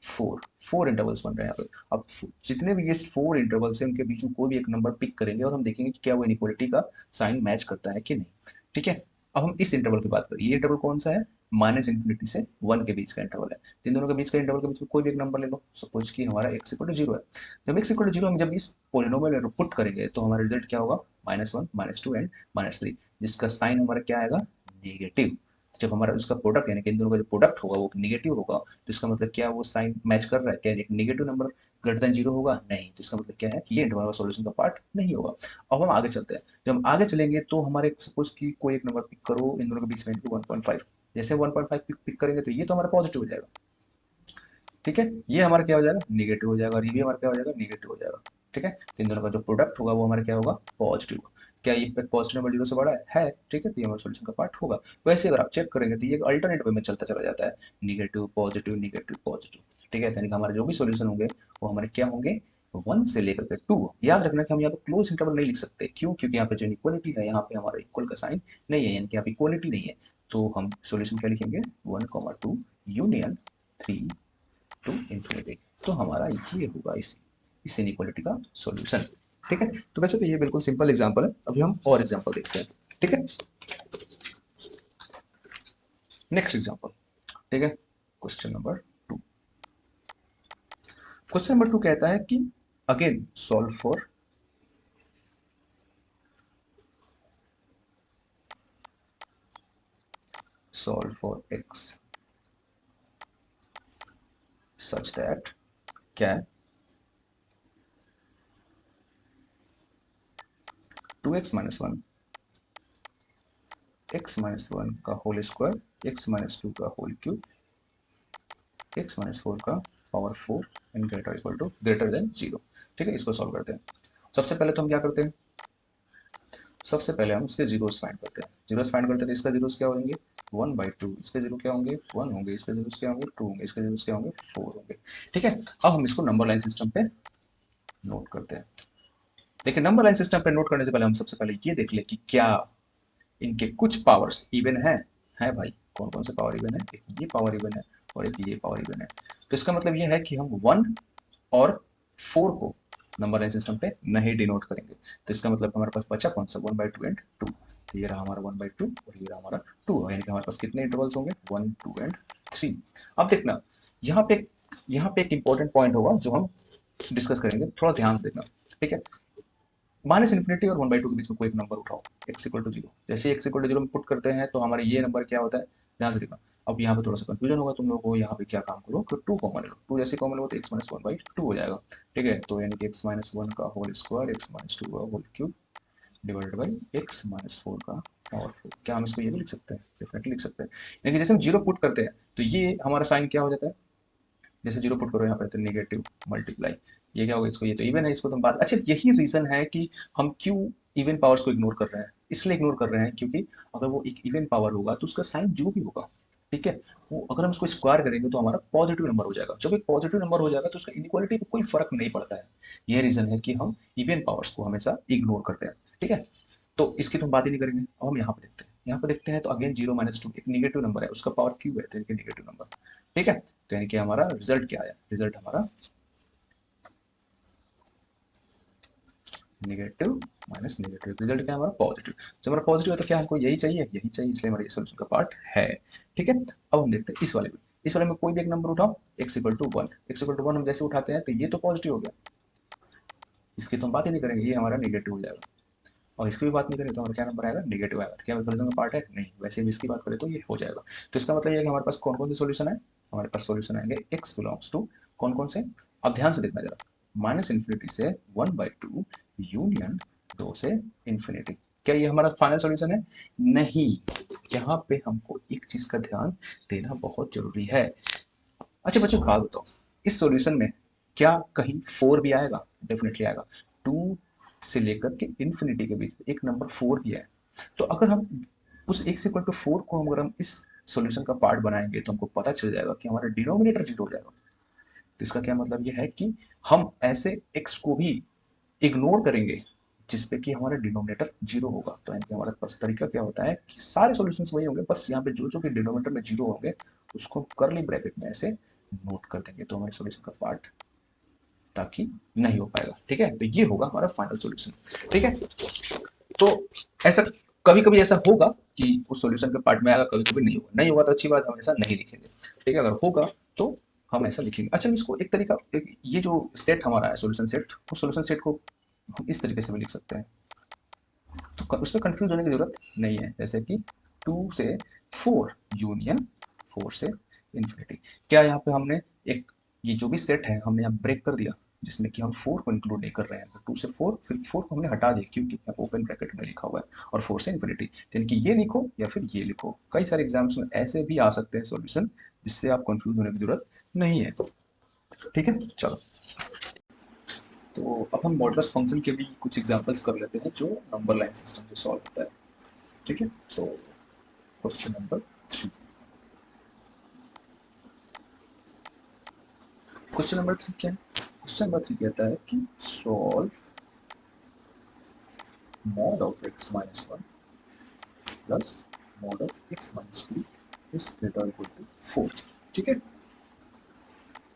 4, 4 इंटरवल्स बन रहे हैं यहाँ पे। अब जितने भी ये 4 इंटरवल्स हैं उनके बीच में कोई भी एक नंबर पिक करेंगे और हम देखेंगे कि क्या वो इनइक्वालिटी का साइन मैच करता है कि नहीं। ठीक है, अब हम इस इंटरवल की बात करें, ये इंटरवल कौन सा है, -∞ से 1 के बीच का इंटरवल है। इन दोनों के बीच का इंटरवल के बीच में कोई भी एक नंबर ले लो, सपोज कि हमारा x = 0 है। जब x = 0 हम जब इस पोलिनोमियल में पुट करेंगे तो हमारा रिजल्ट क्या होगा, -1 -2 एंड -3, जिसका साइन हमारा क्या आएगा, नेगेटिव। जब हमारा उसका प्रोडक्ट यानी कि इन दोनों का जो प्रोडक्ट होगा वो नेगेटिव होगा, तो इसका मतलब क्या, वो साइन मैच कर रहा है क्या, एक नेगेटिव नंबर ग्रेटर देन 0 होगा, नहीं, तो इसका मतलब क्या है कि ये इंटरवल सॉल्यूशन का पार्ट नहीं होगा। अब हम आगे चलते हैं, जब हम आगे चलेंगे तो हमारे सपोज कि कोई एक नंबर पिक करो इन दोनों के बीच में 1.5, जैसे 1.5 पिक करेंगे तो ये तो हमारा पॉजिटिव हो जाएगा। ठीक है, ये हमारा क्या हो जाएगा, नेगेटिव हो जाएगा, और ये भी हमारा क्या हो जाएगा, नेगेटिव हो जाएगा। ठीक है, तो इन दोनों का जो प्रोडक्ट होगा वो हमारा क्या होगा, पॉजिटिव। क्या ये पॉजिटिव नंबर 0 से बड़ा है, ठीक है, तो ये हमारे सॉल्यूशन का पार्ट होगा। वैसे अगर आप चेक करेंगे तो ये अल्टरनेट वे में चलता चला जाता है, नेगेटिव पॉजिटिव नेगेटिव पॉजिटिव। ठीक है, यानी कि हमारे जो भी सॉल्यूशन होंगे वो हमारे क्या होंगे, 1 से लेकर के 2। याद रखना कि हम यहाँ पे क्लोज इंटरवल नहीं लिख सकते, क्यों, क्योंकि यहाँ पे जो इक्वलिटी है यहाँ पे हमारा इक्वल का साइन नहीं है, यानी कि यहाँ पे इक्वलिटी नहीं है। तो हम सॉल्यूशन क्या लिखेंगे, 1 2 यूनियन 3 टू इंफिनिटी। तो हमारा ये होगा इस इनइक्वालिटी का सॉल्यूशन। ठीक है, तो वैसे तो ये बिल्कुल सिंपल एग्जांपल है, अभी हम और एग्जांपल देखते हैं। ठीक है, नेक्स्ट एग्जांपल। ठीक है, क्वेश्चन नंबर 2। क्वेश्चन नंबर 2 कहता है कि again solve for x such that क्या 2x minus 1 x minus 1 का होल स्क्वायर x minus 2 का होल क्यूब x minus 4 का पावर 4 एंड ग्रेटर देन 0। ठीक है, इसको सॉल्व करते हैं। सबसे पहले तो हम क्या करते हैं, सबसे पहले हम इसके जीरोस फाइंड करते हैं। जीरोस फाइंड करते हैं तो इसका जीरोस क्या होंगे 1/2, इसके जीरो क्या होंगे 1 होंगे, इसके जीरोस क्या होंगे 2 होंगे, इसके जीरोस क्या होंगे 4 होंगे। ठीक है, अब हम इसको नंबर लाइन सिस्टम पे नोट करते हैं। देखिए, नंबर लाइन सिस्टम पे नोट करने से पहले हम सबसे पहले ये देख ले कि क्या इनके कुछ पावर्स इवन है भाई। कौन कौन से पावर इवन है, एक ये पावर इवन है और एक ये पावर इवन है। तो इसका मतलब ये है कि हम 1 और 4 को नंबर लाइन सिस्टम पे नहीं डिनोट करेंगे। तो इसका मतलब हमारे पास बचा कौन सा 1/2 एंड 2। तो ये रहा हमारा 1/2 और ये रहा हमारा 2, यानी कि हमारे पास कितने इंटरवल्स होंगे 1, 2 एंड 3। अब देखना, यहाँ पे एक इंपॉर्टेंट पॉइंट होगा जो हम डिस्कस करेंगे, थोड़ा ध्यान से देखना। ठीक है, माइनस इन्फिनिटी और 1/2 के बीच में कोई एक नंबर उठाओ x इक्वल टू 0। जैसे x इक्वल टू 0 में पुट करते हैं तो हमारे ये नंबर क्या होता है, ध्यान से देखना। अब यहाँ पे थोड़ा सा कंफ्यूजन होगा तुम लोगों को, यहाँ पे क्या काम करो कि 2 कॉमन लो, 2 जैसे कॉमन लो तो x माइनस 1/2 हो जाएगा। ठीक है, तो यानी कि x माइनस 1 का होल स्क्वायर x माइनस 2 का whole cube divided by x minus 4 का पावर 4। क्या हम इसको ये भी लिख सकते हैं, डेफिनेटली लिख सकते हैं। यानी कि जैसे हम 0 पुट करते हैं तो ये हमारा साइन क्या हो जाता है, जैसे 0 पुट करो यहाँ पे तो नेगेटिव मल्टीप्लाई, ये क्या होगा, इसको ये तो इवन है, इसको तो हम बात। अच्छा, यही रीजन है कि हम क्यों इवन पावर्स को इग्नोर कर रहे हैं। इसलिए इग्नोर कर रहे हैं क्योंकि अगर वो एक इवन पावर होगा तो उसका साइन जो भी होगा, ठीक है, वो अगर हम उसको स्क्वायर करेंगे तो हमारा पॉजिटिव नंबर हो जाएगा। जब एक पॉजिटिव नंबर हो जाएगा तो उसका इनइक्वालिटी पे कोई फर्क नहीं पड़ता है। ये रीजन है कि हम इवन पावर्स को हमेशा इग्नोर करते हैं। ठीक है, तो इसकी तो हम बात ही नहीं करेंगे। अब हम यहाँ पे देखते हैं, यहाँ पे देखते हैं तो अगेन 0 माइनस 2 एक निगेटिव नंबर है, उसका पावर क्यूब है, तो यानी कि निगेटिव नंबर। ठीक है, तो यानी कि हमारा रिजल्ट क्या आया, रिजल्ट हमारा नेगेटिव माइनस नेगेटिव, रिजल्ट क्या है हमारा पॉजिटिव। जब हमारा पॉजिटिव है तो क्या हमको यही चाहिए, यही चाहिए, इसलिए हमारे ये सोल्यूशन का पार्ट है। ठीक है, अब हम देखते हैं इस वाले में। इस वाले में कोई भी एक नंबर उठाओ x equal to 1, x equal to 1 हम जैसे उठाते हैं तो ये तो पॉजिटिव हो गया, इसकी तो हम बात ही नहीं करेंगे, ये हमारा नेगेटिव हो जाएगा। और इसकी भी बात नहीं करें तो हमारा क्या नंबर आएगा, नेगेटिव आएगा। तो क्या सोल्यूशन का पार्ट है, नहीं। वैसे भी इसकी बात करें तो ये हो जाएगा। तो इसका मतलब ये है कि हमारे पास कौन कौन से सोल्यूशन है, हमारे पास सोल्यूशन आएंगे x बिलोंग्स टू कौन कौन से। अब ध्यान से देखना जरा, माइनस इन्फिनिटी से 1/2 यूनियन 2 से इन्फिनिटी। क्या ये हमारा फाइनल सोल्यूशन है, नहीं। यहाँ पे हमको एक चीज का ध्यान देना बहुत जरूरी है। अच्छा बच्चों, बात बताओ, इस सॉल्यूशन में क्या कहीं 4 भी आएगा, डेफिनेटली आएगा। 2 से लेकर के इन्फिनिटी के बीच एक नंबर 4 भी है। तो अगर हम उस x इक्वल टू 4 को अगर हम इस सॉल्यूशन का पार्ट बनाएंगे तो हमको पता चल जाएगा कि हमारा डिनोमिनेटर 0 हो जाएगा। तो इसका क्या मतलब ये है कि हम ऐसे x को भी इग्नोर करेंगे जिसपे कि हमारा डिनोमिनेटर 0 होगा। तो यानी कि हमारे पास तरीका क्या होता है कि सारे सॉल्यूशंस वही होंगे, बस यहाँ पे जो जो भी डिनोमिनेटर में 0 होंगे उसको कर्ली ब्रैकेट में ऐसे नोट कर देंगे, तो हमारे सॉल्यूशन का पार्ट ताकि नहीं हो पाएगा। ठीक है, तो ये होगा हमारा फाइनल सॉल्यूशन। ठीक है, तो ऐसा कभी कभी ऐसा होगा कि उस सॉल्यूशन के पार्ट में आएगा, कभी कभी नहीं होगा। नहीं होगा तो अच्छी बात, हम ऐसा नहीं लिखेंगे। ठीक है, अगर होगा तो हम ऐसा लिखेंगे। अच्छा, इसको एक तरीका ये जो सेट हमारा है सोल्यूशन सेट, उस सोल्यूशन सेट को हम इस तरीके से भी लिख सकते हैं, तो उसमें कंफ्यूज होने की जरूरत नहीं है। जैसे कि 2 से 4 यूनियन 4 से इन्फिनिटी। क्या यहाँ पे हमने एक ये जो भी सेट है हमने यहाँ ब्रेक कर दिया, जिसमें कि हम 4 को इंक्लूड नहीं कर रहे हैं। तो 2 से 4, फिर 4 को हमने हटा दिया क्योंकि ओपन ब्रैकेट में लिखा हुआ है, और 4 से इन्फिनिटी, यानी कि ये लिखो या फिर ये लिखो। कई सारे एग्जाम्स में ऐसे भी आ सकते हैं सॉल्यूशन, जिससे आप कंफ्यूज होने की जरूरत नहीं है। ठीक है, चलो, तो अब हम मॉडुलस फंक्शन के भी कुछ एग्जांपल्स कर लेते हैं जो नंबर लाइन सिस्टम से सॉल्व होता है। ठीक है, तो क्वेश्चन नंबर 3। क्वेश्चन नंबर 3 क्या है, क्वेश्चन नंबर 3 कहता है कि solve mod of x minus 1 plus mod of x minus 2 is greater or equal to 4। ठीक है,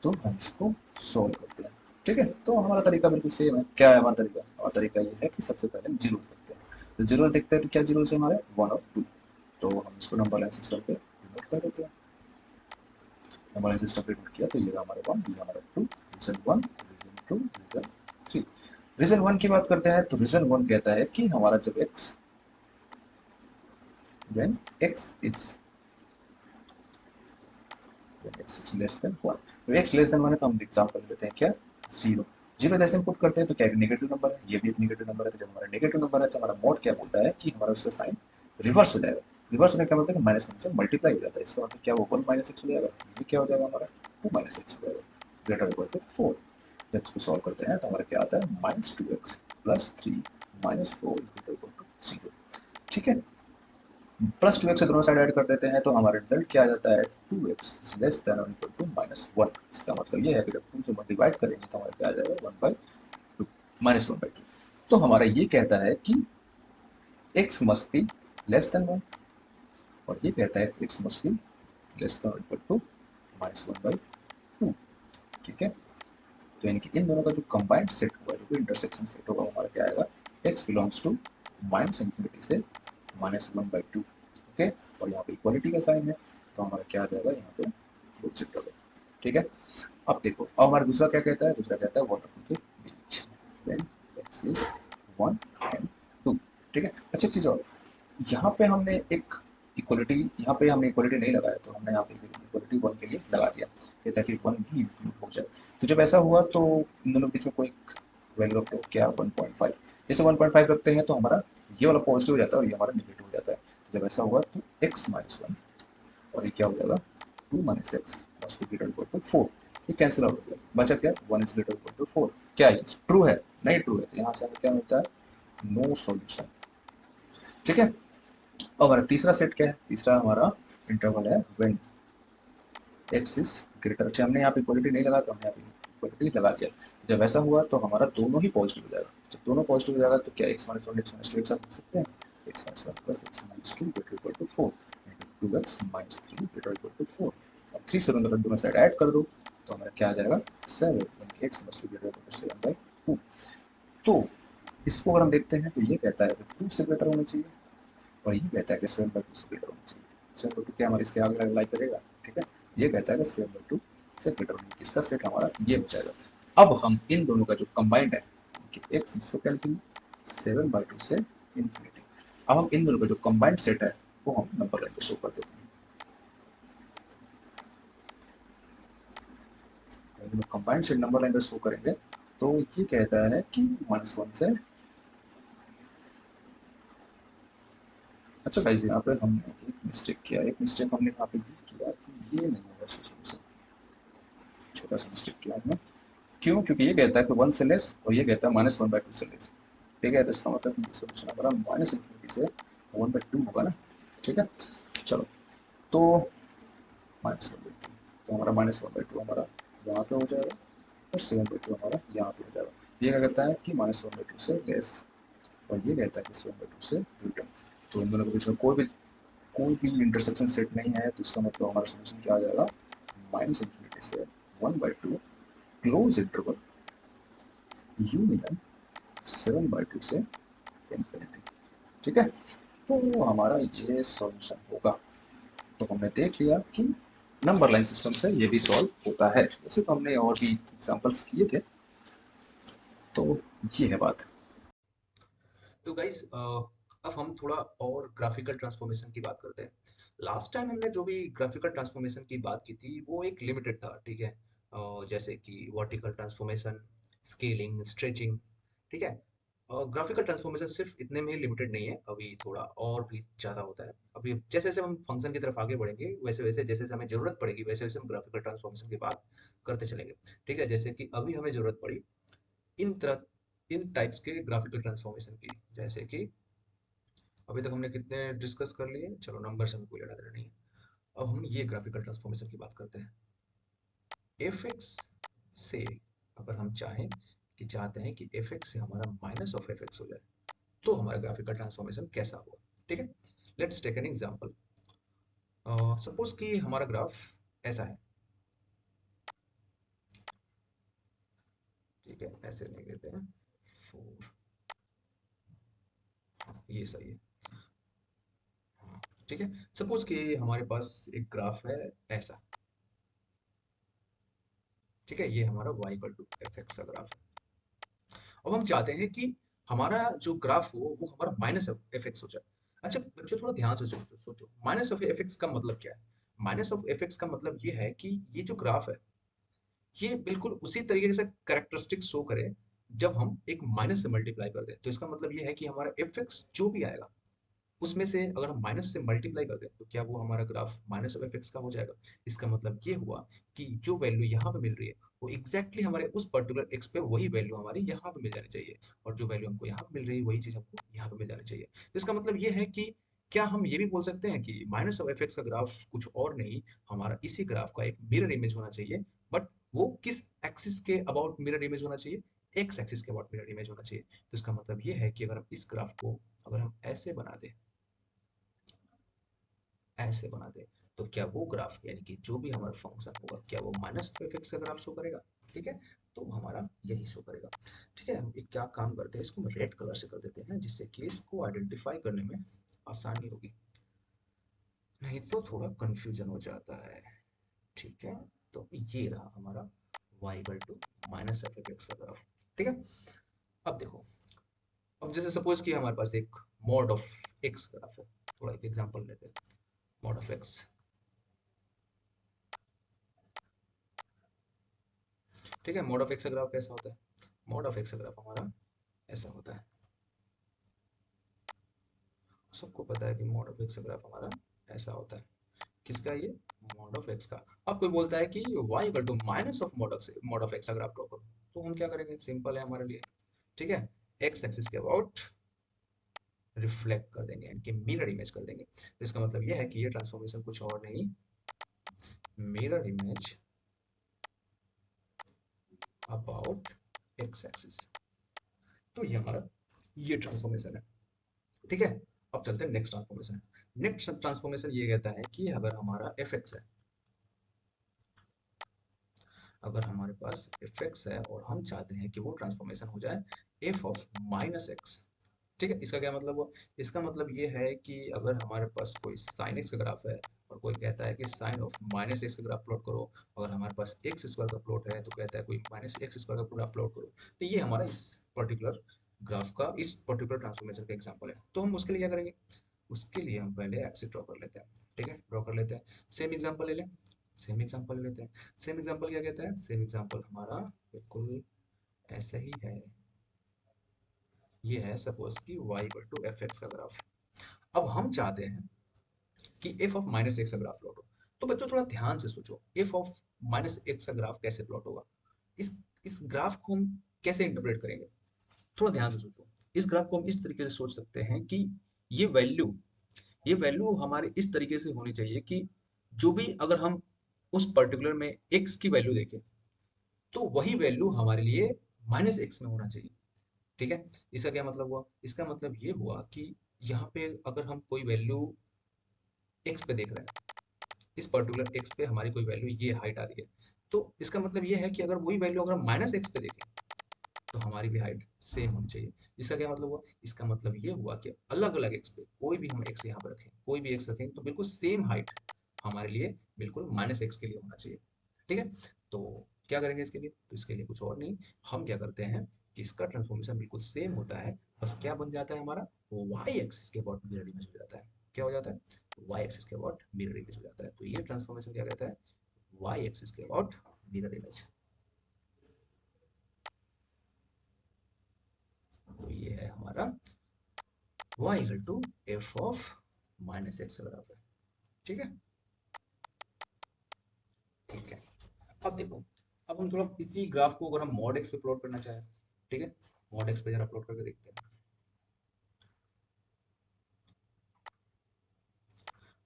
तो हम इसको सॉल्व करते हैं। ठीक है, तो हमारा तरीका बिल्कुल सेम है। क्या है हमारा तरीका? हमारा तरीका ये है कि सबसे पहले हम जीरो देखते हैं। तो जीरो देखते हैं तो क्या जीरो से हमारे वन और टू, तो हम इसको नंबर लाइन सिस्टम पे नोट कर देते हैं। नंबर लाइन सिस्टम पे नोट किया तो ये हमारे वन, ये हमारा two, region one, region two, region three. Region one की बात करते हैं तो रीजन वन कहता है कि हमारा जब x, when x is when x is less than 1, तो x लेस देन 1 है तो हम एग्जांपल लेते हैं क्या, जीरो। जीरो जैसे हम पुट करते हैं तो क्या एक नेगेटिव नंबर है, ये भी एक नेगेटिव नंबर है। तो जब हमारा नेगेटिव नंबर है तो हमारा मोड क्या बोलता है कि हमारा उसका साइन रिवर्स हो जाएगा। रिवर्स होने का मतलब है माइनस वन से मल्टीप्लाई हो जाता है। इसका मतलब क्या, वो वन माइनस एक्स हो जाएगा, ये क्या हो जाएगा हमारा टू माइनस एक्स हो जाएगा, ग्रेटर इक्वल टू फोर। जब इसको सॉल्व करते हैं तो हमारा क्या आता है minus two x plus three minus four equal to zero. ठीक है, प्लस टू एक्स से दोनों साइड ऐड कर देते हैं तो हमारा रिजल्ट क्या आ जाता है, टू एक्स लेस देन और इक्वल टू माइनस वन। इसका मतलब ये है कि जब टू से डिवाइड करेंगे तो हमारा क्या आ जाएगा one by two, minus one by two. तो हमारा ये कहता है कि x must be less than one, और ये कहता है x must be less than और equal to minus one by two. ठीक है, तो यानी कि इन दोनों का जो कंबाइंड सेट होगा, जो इंटरसेक्शन सेट होगा, हमारा क्या आएगा, x belongs to minus infinity से minus one by two. Okay, और यहाँ पे इक्वालिटी का साइन है तो हमारा क्या आ जाएगा यहाँ पे बोथ सेट होगा। ठीक है, अब देखो, अब हमारा दूसरा क्या कहता है, दूसरा कहता है वर्टिकल के बीच, when x is one and two. ठीक है, अच्छा चीज और, यहाँ पे हमने एक इक्वलिटी, यहाँ पे हमने इक्वलिटी नहीं लगाया तो हमने यहाँ पे इक्वलिटी वन के लिए लगा दिया कि ताकि वन भी इंक्लूड हो जाए। तो जब ऐसा हुआ तो इन दोनों के बीच में कोई वैल्यू रख लो, क्या 1.5। जैसे 1.5 रखते हैं तो हमारा ये वाला पॉजिटिव हो जाता है और ये हमारा नेगेटिव हो जाता है। तो जब ऐसा हुआ तो एक्स माइनस वन और ये क्या हो जाएगा two minus x plus two greater equal to four. ये कैंसिल आउट हो गया, बचा क्या, one is greater equal to four. क्या ये ट्रू है? नहीं ट्रू है, तो यहाँ से हमें क्या मिलता है, नो सॉल्यूशन। ठीक है, अब हमारा तीसरा सेट क्या है, तीसरा हमारा इंटरवल है व्हेन एक्स इज ग्रेटर। अच्छा, हमने यहाँ पे इक्वलिटी नहीं लगा तो हमने यहाँ पे इक्वलिटी लगा दिया। जब ऐसा हुआ तो हमारा दोनों ही पॉजिटिव हो जाएगा। जब दोनों पॉजिटिव हो जाएगा तो क्या x minus one x minus two एक साथ लिख सकते हैं, x minus one plus x minus two greater equal to four, two x minus three greater equal to four. अब थ्री से दोनों दोनों साइड ऐड कर दो तो हमारा क्या आ जाएगा सेवन, यानी x minus two greater equal to seven by two. तो इसको अगर हम देखते हैं तो ये कहता है कि टू से ग्रेटर होना चाहिए और ये कहता है कि सेवन बाई टू से ग्रेटर होना चाहिए। सेवन बाई टू क्या हमारे इसके आगे अप्लाई करेगा। ठीक है, ये कहता है कि सेवन बाई टू से ग्रेटर होने, इसका सेट हमारा ये बचाएगा। अब हम इन दोनों का जो कंबाइंड है कि एक्स इसको क्या लिखेंगे सेवन बाई टू से इन्फिनिटी। अब हम इन दोनों का जो कंबाइंड सेट है वो हम नंबर लाइन पे शो कर देते हैं। कंबाइंड सेट नंबर लाइन पे शो करेंगे तो ये कहता है कि माइनस वन से, अच्छा गाइस यहाँ पे हमने एक मिस्टेक किया, एक मिस्टेक हमने यहाँ पे ये किया कि ये नहीं होगा सोल्यूशन, छोटा सा मिस्टेक किया हमने। क्यों? क्योंकि ये कहता है कि वन से लेस और ये कहता है माइनस वन बाई टू से लेस। ठीक है, तो इसका मतलब कि सोल्यूशन हमारा माइनस इन्फिनिटी से वन बाई टू होगा ना। ठीक है, चलो, तो माइनस वन बाई टू, तो हमारा माइनस वन बाई टू हमारा यहाँ पे हो जाएगा और सेवन बाई टू हमारा यहाँ पे हो जाएगा। ये क्या कहता है कि माइनस वन बाई टू से लेस और ये कहता है कि सेवन बाई टू से ग्रेटर। तो इन दोनों के बीच में कोई भी इंटरसेक्शन सेट नहीं है तो इसका मतलब हमारा सोल्यूशन क्या आ जाएगा, माइनस इन्फिनिटी से one by to close interval union seven by to से इन्फिनिटी। ठीक है, तो हमारा ये सॉल्यूशन होगा। तो हमने देख लिया कि नंबर लाइन सिस्टम से ये भी सॉल्व होता है। वैसे तो हमने और भी एग्जांपल्स किए थे, तो ये है बात। तो गाइस अब हम थोड़ा और ग्राफिकल ट्रांसफॉर्मेशन की बात करते हैं। लास्ट टाइम हमने जो भी ग्राफिकल ट्रांसफॉर्मेशन की बात की थी वो एक लिमिटेड था, ठीक है। जैसे कि वर्टिकल ट्रांसफॉर्मेशन, स्केलिंग, स्ट्रेचिंग, ठीक है। ग्राफिकल ट्रांसफॉर्मेशन सिर्फ इतने में ही लिमिटेड नहीं है, अभी थोड़ा और भी ज़्यादा होता है। अभी जैसे जैसे हम फंक्शन की तरफ आगे बढ़ेंगे वैसे वैसे जैसे जैसे हमें ज़रूरत पड़ेगी वैसे वैसे हम ग्राफिकल ट्रांसफॉर्मेशन की बात करते चलेंगे। ठीक है, जैसे कि अभी हमें ज़रूरत पड़ी इन तरह इन टाइप्स के ग्राफिकल ट्रांसफॉर्मेशन की। जैसे कि अभी तक हमने कितने डिस्कस कर लिए, चलो नंबर से हमें कोई लेना देना नहीं है। अब हम ये ग्राफिकल ट्रांसफॉर्मेशन की बात करते हैं। एफ एक्स से अगर हम चाहते हैं कि एफ एक्स से हमारा माइनस ऑफ एफ एक्स हो जाए तो हमारा ग्राफिकल ट्रांसफॉर्मेशन कैसा होगा। ठीक है, let's take an example. Suppose कि हमारा ग्राफ ऐसा है। ठीक है, ऐसे लिख देते हैं 4, ये सही है। ठीक है, सपोज कि हमारे पास एक ग्राफ है ऐसा। ठीक है, ये हमारा y equal to F x का ग्राफ है। अब हम चाहते हैं कि हमारा जो ग्राफ हो वो हमारा माइनस एफ एक्स हो जाए। अच्छा बच्चों, थोड़ा ध्यान से सोचो सोचो, माइनस ऑफ एफ एक्स का मतलब क्या है? माइनस ऑफ एफ एक्स का मतलब ये है कि ये जो ग्राफ है, ये बिल्कुल उसी तरीके से कैरेक्टरिस्टिक शो करे जब हम एक माइनस से मल्टीप्लाई कर दें। तो इसका मतलब ये है कि हमारा एफ एक्स जो भी आएगा, उसमें से अगर हम माइनस से मल्टीप्लाई कर दें तो क्या वो हमारा graph minus of F x का हो जाएगा। इसका मतलब ये हुआ कि जो वैल्यू यहाँ पे मिल रही है वो एग्जैक्टली हमारे उस पर्टिकुलर एक्स पे वही वैल्यू हमारी यहाँ पे मिल जानी चाहिए, और जो वैल्यू हमको यहाँ पे मिल रही है वही चीज़ हमको यहाँ पे मिल जानी चाहिए। तो इसका मतलब ये है कि क्या हम ये भी बोल सकते हैं कि माइनस ऑफ एफ एक्स का ग्राफ कुछ और नहीं, हमारा इसी ग्राफ का एक मिरर इमेज होना चाहिए। बट वो किस एक्सिस के अबाउट मिरर इमेज होना चाहिए? एक्स एक्सिस के अबाउट मिरर इमेज होना चाहिए। तो इसका मतलब ये है कि अगर हम इस ग्राफ को अगर हम ऐसे बना दें, ऐसे बना दें, तो क्या वो ग्राफ यानी कि जो भी हमारा फंक्शन होगा क्या वो माइनस ऑफ एफ एक्स का ग्राफ शो करेगा? ठीक है, तो हमारा यही शो करेगा। ठीक है, हम एक क्या काम करते हैं, इसको हम रेड कलर से कर देते हैं जिससे कि इसको आइडेंटिफाई करने में आसानी होगी, नहीं तो थोड़ा कंफ्यूजन हो जाता है। ठीक है, तो ये रहा हमारा y equal to minus f x का ग्राफ। ठीक है, अब देखो, अब जैसे सपोज कि हमारे पास एक मॉड ऑफ एक्स ग्राफ है। थोड़ा एक एग्जांपल लेते हैं, मॉड ऑफ एक्स। ठीक है, मॉड ऑफ एक्स का ग्राफ कैसा होता है? मॉड ऑफ एक्स का ग्राफ हमारा ऐसा होता है। सबको पता है कि मॉड ऑफ एक्स का ग्राफ हमारा ऐसा होता है। किसका? ये मॉड ऑफ एक्स का। अब कोई बोलता है कि y equal to minus of mod of x का ग्राफ ड्रॉ करो, तो हम क्या करेंगे? सिंपल है हमारे लिए। ठीक है, एक्स एक्सिस के अबाउट रिफ्लेक्ट कर देंगे, यानी कि मिरर इमेज कर देंगे। तो इसका मतलब यह है कि ये ट्रांसफॉर्मेशन कुछ और नहीं, mirror image about x axis. तो ये हमारा ये ट्रांसफॉर्मेशन है। ठीक है, अब चलते हैं नेक्स्ट ट्रांसफॉर्मेशन। नेक्स्ट ट्रांसफॉर्मेशन ये कहता है कि अगर हमारा एफ एक्स है, अगर हमारे पास एफ एक्स है और हम चाहते हैं कि वो ट्रांसफॉर्मेशन हो जाए एफ ऑफ माइनस एक्स। ठीक है, इसका क्या मतलब हुआ? इसका मतलब ये है कि अगर हमारे पास कोई साइन एक्स का ग्राफ है और कोई कहता है कि साइन ऑफ माइनस एक्स का ग्राफ प्लॉट करो, अगर हमारे पास एक्स स्क्वायर का प्लॉट है तो कहता है कोई माइनस एक्स स्क्वायर का ग्राफ प्लॉट करो। तो ये हमारा इस पर्टिकुलर ग्राफ का, इस पर्टिकुलर ट्रांसफॉर्मेशन का एग्जाम्पल है। तो हम उसके लिए क्या करेंगे? उसके लिए हम पहले एक्सिस ड्रॉ कर लेते हैं। ठीक है, ड्रॉ कर लेते हैं। सेम एग्जाम्पल ले लें, सेम एग्जाम्पल ले लेते हैं। सेम एग्जाम्पल क्या कहता है? सेम एग्जाम्पल हमारा बिल्कुल ऐसा ही है। ये है सपोज कि y equal to F x का ग्राफ। अब हम चाहते हैं कि एफ ऑफ माइनस एक्स का ग्राफ प्लॉट हो। तो बच्चों थोड़ा ध्यान से सोचो, एफ ऑफ माइनस एक्स का ग्राफ कैसे प्लॉट होगा? इस इस ग्राफ को हम कैसे इंटरप्रेट करेंगे? थोड़ा ध्यान से सोचो। इस ग्राफ को हम इस तरीके से सोच सकते हैं कि ये वैल्यू ये वैल्यू हमारे इस तरीके से होनी चाहिए कि जो भी अगर हम उस पर्टिकुलर में एक्स की वैल्यू देखें तो वही वैल्यू हमारे लिए माइनस एक्स में होना चाहिए। ठीक है, इसका क्या मतलब हुआ? इसका मतलब ये हुआ कि यहाँ पे अगर हम कोई वैल्यू एक्स पे देख रहे हैं, इस पर्टिकुलर एक्स पे हमारी कोई वैल्यू ये हाइट आ रही है, तो इसका मतलब ये है कि अगर वही वैल्यू अगर हम माइनस एक्स पे देखें तो हमारी भी हाइट सेम होनी चाहिए। इसका क्या मतलब हुआ? इसका मतलब ये हुआ कि अलग अलग एक्स पे कोई भी हम एक्स यहाँ पर रखें, कोई भी एक्स रखें तो बिल्कुल सेम हाइट हमारे लिए बिल्कुल माइनस एक्स के लिए होना चाहिए। ठीक है, तो क्या करेंगे इसके लिए? तो इसके लिए कुछ और नहीं, हम क्या करते हैं कि इसका ट्रांसफॉर्मेशन बिल्कुल सेम होता है। बस क्या बन जाता है हमारा? वाई एक्सिस के अबाउट मिरर इमेज हो जाता है। क्या हो जाता है? वाई एक्सिस के अबाउट मिरर इमेज हो जाता है। तो ये ट्रांसफॉर्मेशन क्या कहता है? वाई एक्सिस के अबाउट मिरर इमेज। तो ये है हमारा y equal to f of minus x अगर आप है। ठीक है, ठीक है। अब देखो, अब हम थोड़ा इसी ग्राफ को अगर हम मॉड एक्स पे प्लॉट करना चाहें, ठीक है, मॉड एक्स पे जरा प्लॉट करके देखते हैं।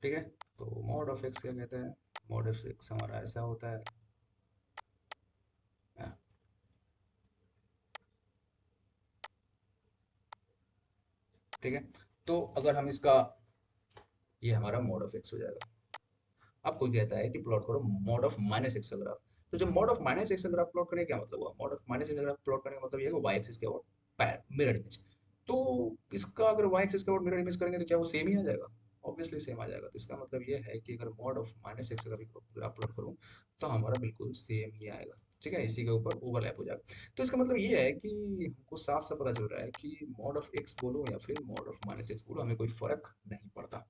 ठीक है, तो मॉड ऑफ एक्स क्या कहता है? मॉड ऑफ एक्स हमारा ऐसा होता है। हाँ, ठीक है, तो अगर हम इसका, ये हमारा मॉड ऑफ एक्स हो जाएगा। अब कोई कहता है कि प्लॉट करो मॉड ऑफ माइनस एक्स का ग्राफ। तो जब मॉड ऑफ माइनस एक्स अगर आप प्लॉट करें, क्या मतलब हुआ? मॉड ऑफ माइनस एक्स अगर आप प्लॉट करें मतलब ये है कि वाई एक्सिस के अबाउट मिरर इमेज। तो इसका अगर वाई एक्सिस के अबाउट मिरर इमेज करेंगे तो क्या वो सेम ही आ जाएगा? ऑब्वियसली सेम आ जाएगा। तो इसका मतलब ये है कि अगर मॉड ऑफ माइनस एक्स अगर अपलोड करूँ तो हमारा बिल्कुल सेम ही आएगा। ठीक है, इसी के ऊपर ओवरलैप हो जाएगा। तो इसका मतलब ये है कि हमको साफ साफ पता चल रहा है कि मॉड ऑफ एक्स बोलो या फिर मॉड ऑफ माइनस एक्स बोलो, हमें कोई फर्क नहीं पड़ता।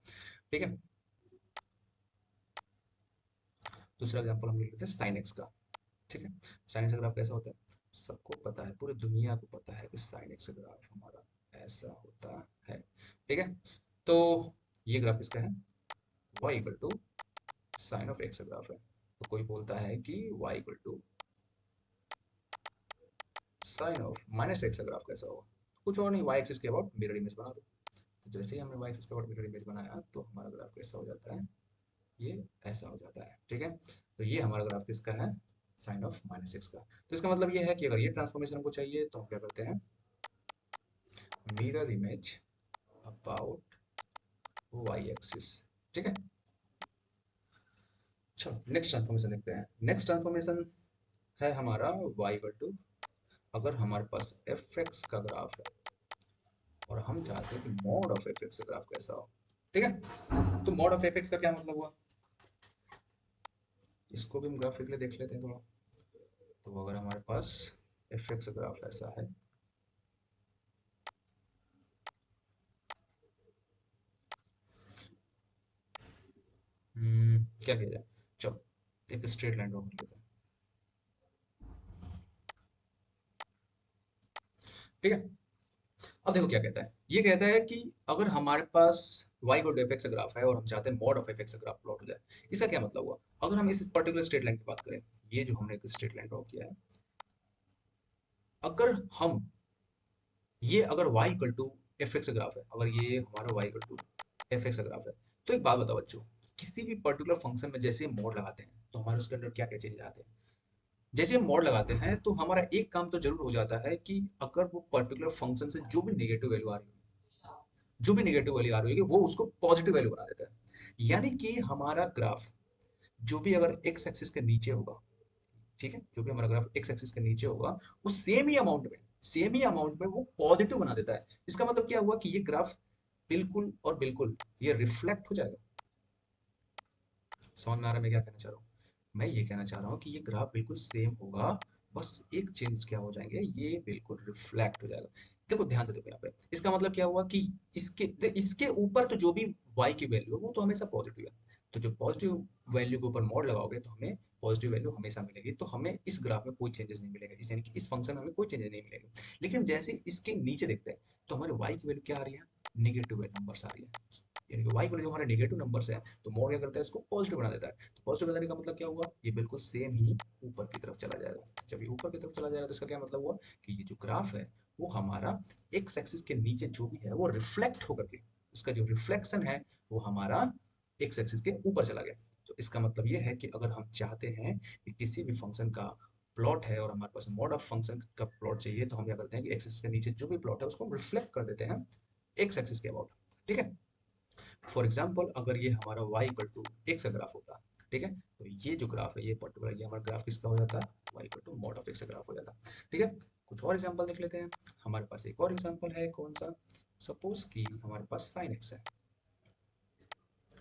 ठीक है, दूसरा एग्जाम्पल हम ले लेते हैं साइन एक्स का। ठीक है, साइन एक्स का ग्राफ कैसा होता है? सबको पता है, पूरी दुनिया को पता है कि साइन एक्स का ग्राफ हमारा ऐसा होता है। ठीक है, तो ये ग्राफ किसका है? y equal to sine of x का ग्राफ है। तो कोई बोलता है कि y equal to sine of minus x का ग्राफ कैसा होगा? कुछ और नहीं, y एक्सिस के अबाउट मिरर इमेज बना दो। तो जैसे ही हमने y एक्सिस के अबाउट मिरर इमेज बनाया तो हमारा ग्राफ कैसा हो जाता है? ये ऐसा हो जाता है। ठीक है, तो ये हमारा ग्राफ किसका है? साइन ऑफ माइनस एक्स का। तो इसका मतलब ये है कि अगर ये ट्रांसफॉर्मेशन हमको चाहिए तो हम क्या करते हैं? Mirror image about y axis. ठीक है, चलो नेक्स्ट ट्रांसफॉर्मेशन देखते हैं। नेक्स्ट ट्रांसफॉर्मेशन है हमारा वाई इक्वल टू, अगर हमारे पास एफ एक्स का ग्राफ है और हम चाहते हैं कि मॉड ऑफ एफ एक्स का ग्राफ कैसा हो। ठीक है, तो मॉड ऑफ एफ एक्स का क्या मतलब हुआ? इसको भी हम ग्राफिकली देख लेते हैं थोड़ा। तो अगर हमारे पास एफ एक्स ग्राफ ऐसा है, क्या किया जाए? चलो एक स्ट्रेट लाइन ड्रॉ कर लेते हैं। ठीक है, अब देखो क्या कहता है। ये कहता है कि अगर हमारे पास y को एफ एक्स ग्राफ है और हम चाहते हैं mod of F x graph plot हो जाए। इसका क्या मतलब हुआ? अगर हम इस पर्टिकुलर स्ट्रेट लाइन की बात करें, ये जो हमने एक स्ट्रेट लाइन ड्रॉ किया है, अगर हम ये अगर y equal to F x graph है, अगर ये हमारा y equal to F x graph है, तो एक बात बताओ बच्चों, किसी भी पर्टिकुलर फंक्शन में जैसे हम मोड लगाते हैं तो हमारे उसके अंदर क्या क्या चेंजेस आते हैं? जैसे हम मोड लगाते हैं तो हमारा एक काम तो जरूर हो जाता है कि अगर वो पर्टिकुलर फंक्शन से जो भी नेगेटिव वैल्यू आ रही है, जो भी नेगेटिव वैल्यू आ रही है वो उसको पॉजिटिव वैल्यू बना देता है। यानी कि हमारा ग्राफ जो भी अगर एक्स एक्सिस के नीचे होगा, ठीक है, जो भी हमारा ग्राफ एक्स एक्सिस के नीचे होगा, वो सेम ही अमाउंट में वो पॉजिटिव बना देता है। इसका मतलब क्या हुआ कि ये ग्राफ बिल्कुल और बिल्कुल ये रिफ्लेक्ट हो जाएगा। समझ में आ रहा है मैं क्या कहना चाह रहा हूँ? मैं ये कहना चाह रहा हूँ कि ये ग्राफ बिल्कुल सेम होगा, बस एक चेंज क्या हो जाएंगे, ये बिल्कुल रिफ्लेक्ट हो जाएगा। देखो ध्यान से देखो यहाँ पे, इसका मतलब क्या हुआ कि इसके ऊपर तो जो भी y की वैल्यू है वो तो हमेशा पॉजिटिव है। तो जो पॉजिटिव वैल्यू के ऊपर मॉड लगाओगे तो हमें पॉजिटिव वैल्यू हमेशा मिलेगी। तो हमें इस ग्राफ में कोई चेंजेस नहीं मिलेगा, यानी कि इस फंक्शन में हमें कोई चेंजेस नहीं मिलेगा। लेकिन जैसे इसके नीचे देखते हैं तो हमारे y की वैल्यू क्या आ रही है? नेगेटिव नंबर्स आ रही है। यानी कि y की वैल्यू जो हमारे नेगेटिव नंबर्स है तो मोड क्या करता है, इसको पॉजिटिव बना देता है। तो पॉजिटिव बनाने का मतलब क्या हुआ? ये बिल्कुल सेम ही ऊपर की तरफ चला जाएगा। जब ये ऊपर की तरफ चला जाएगा तो इसका क्या मतलब हुआ कि ये जो ग्राफ है वो हमारा एक्स एक्सिस के नीचे जो भी है वो रिफ्लेक्ट होकर के, उसका जो रिफ्लेक्शन है वो हमारा एक्स एक्सिस के ऊपर चला गया। तो इसका मतलब ये है कि अगर हम चाहते हैं कि किसी भी फंक्शन का प्लॉट है और हमारे पास मॉड ऑफ फंक्शन का प्लॉट चाहिए तो हम क्या करते हैं कि एक्स एक्सिस के नीचे जो भी प्लॉट है उसको हम रिफ्लेक्ट कर देते हैं एक्स एक्सिस के अबाउट। ठीक है, फॉर एग्जाम्पल अगर ये हमारा y इक्वल टू एक्स का ग्राफ होता, ठीक है, तो ये जो ग्राफ है ये पर्टिकुलर ये हमारा ग्राफ किसका हो जाता? y equal to mod of x का ग्राफ हो जाता। ठीक है, कुछ और एग्जांपल देख लेते हैं। हमारे पास एक और एग्जांपल है, कौन सा? सपोज कि हमारे पास साइन एक्स है।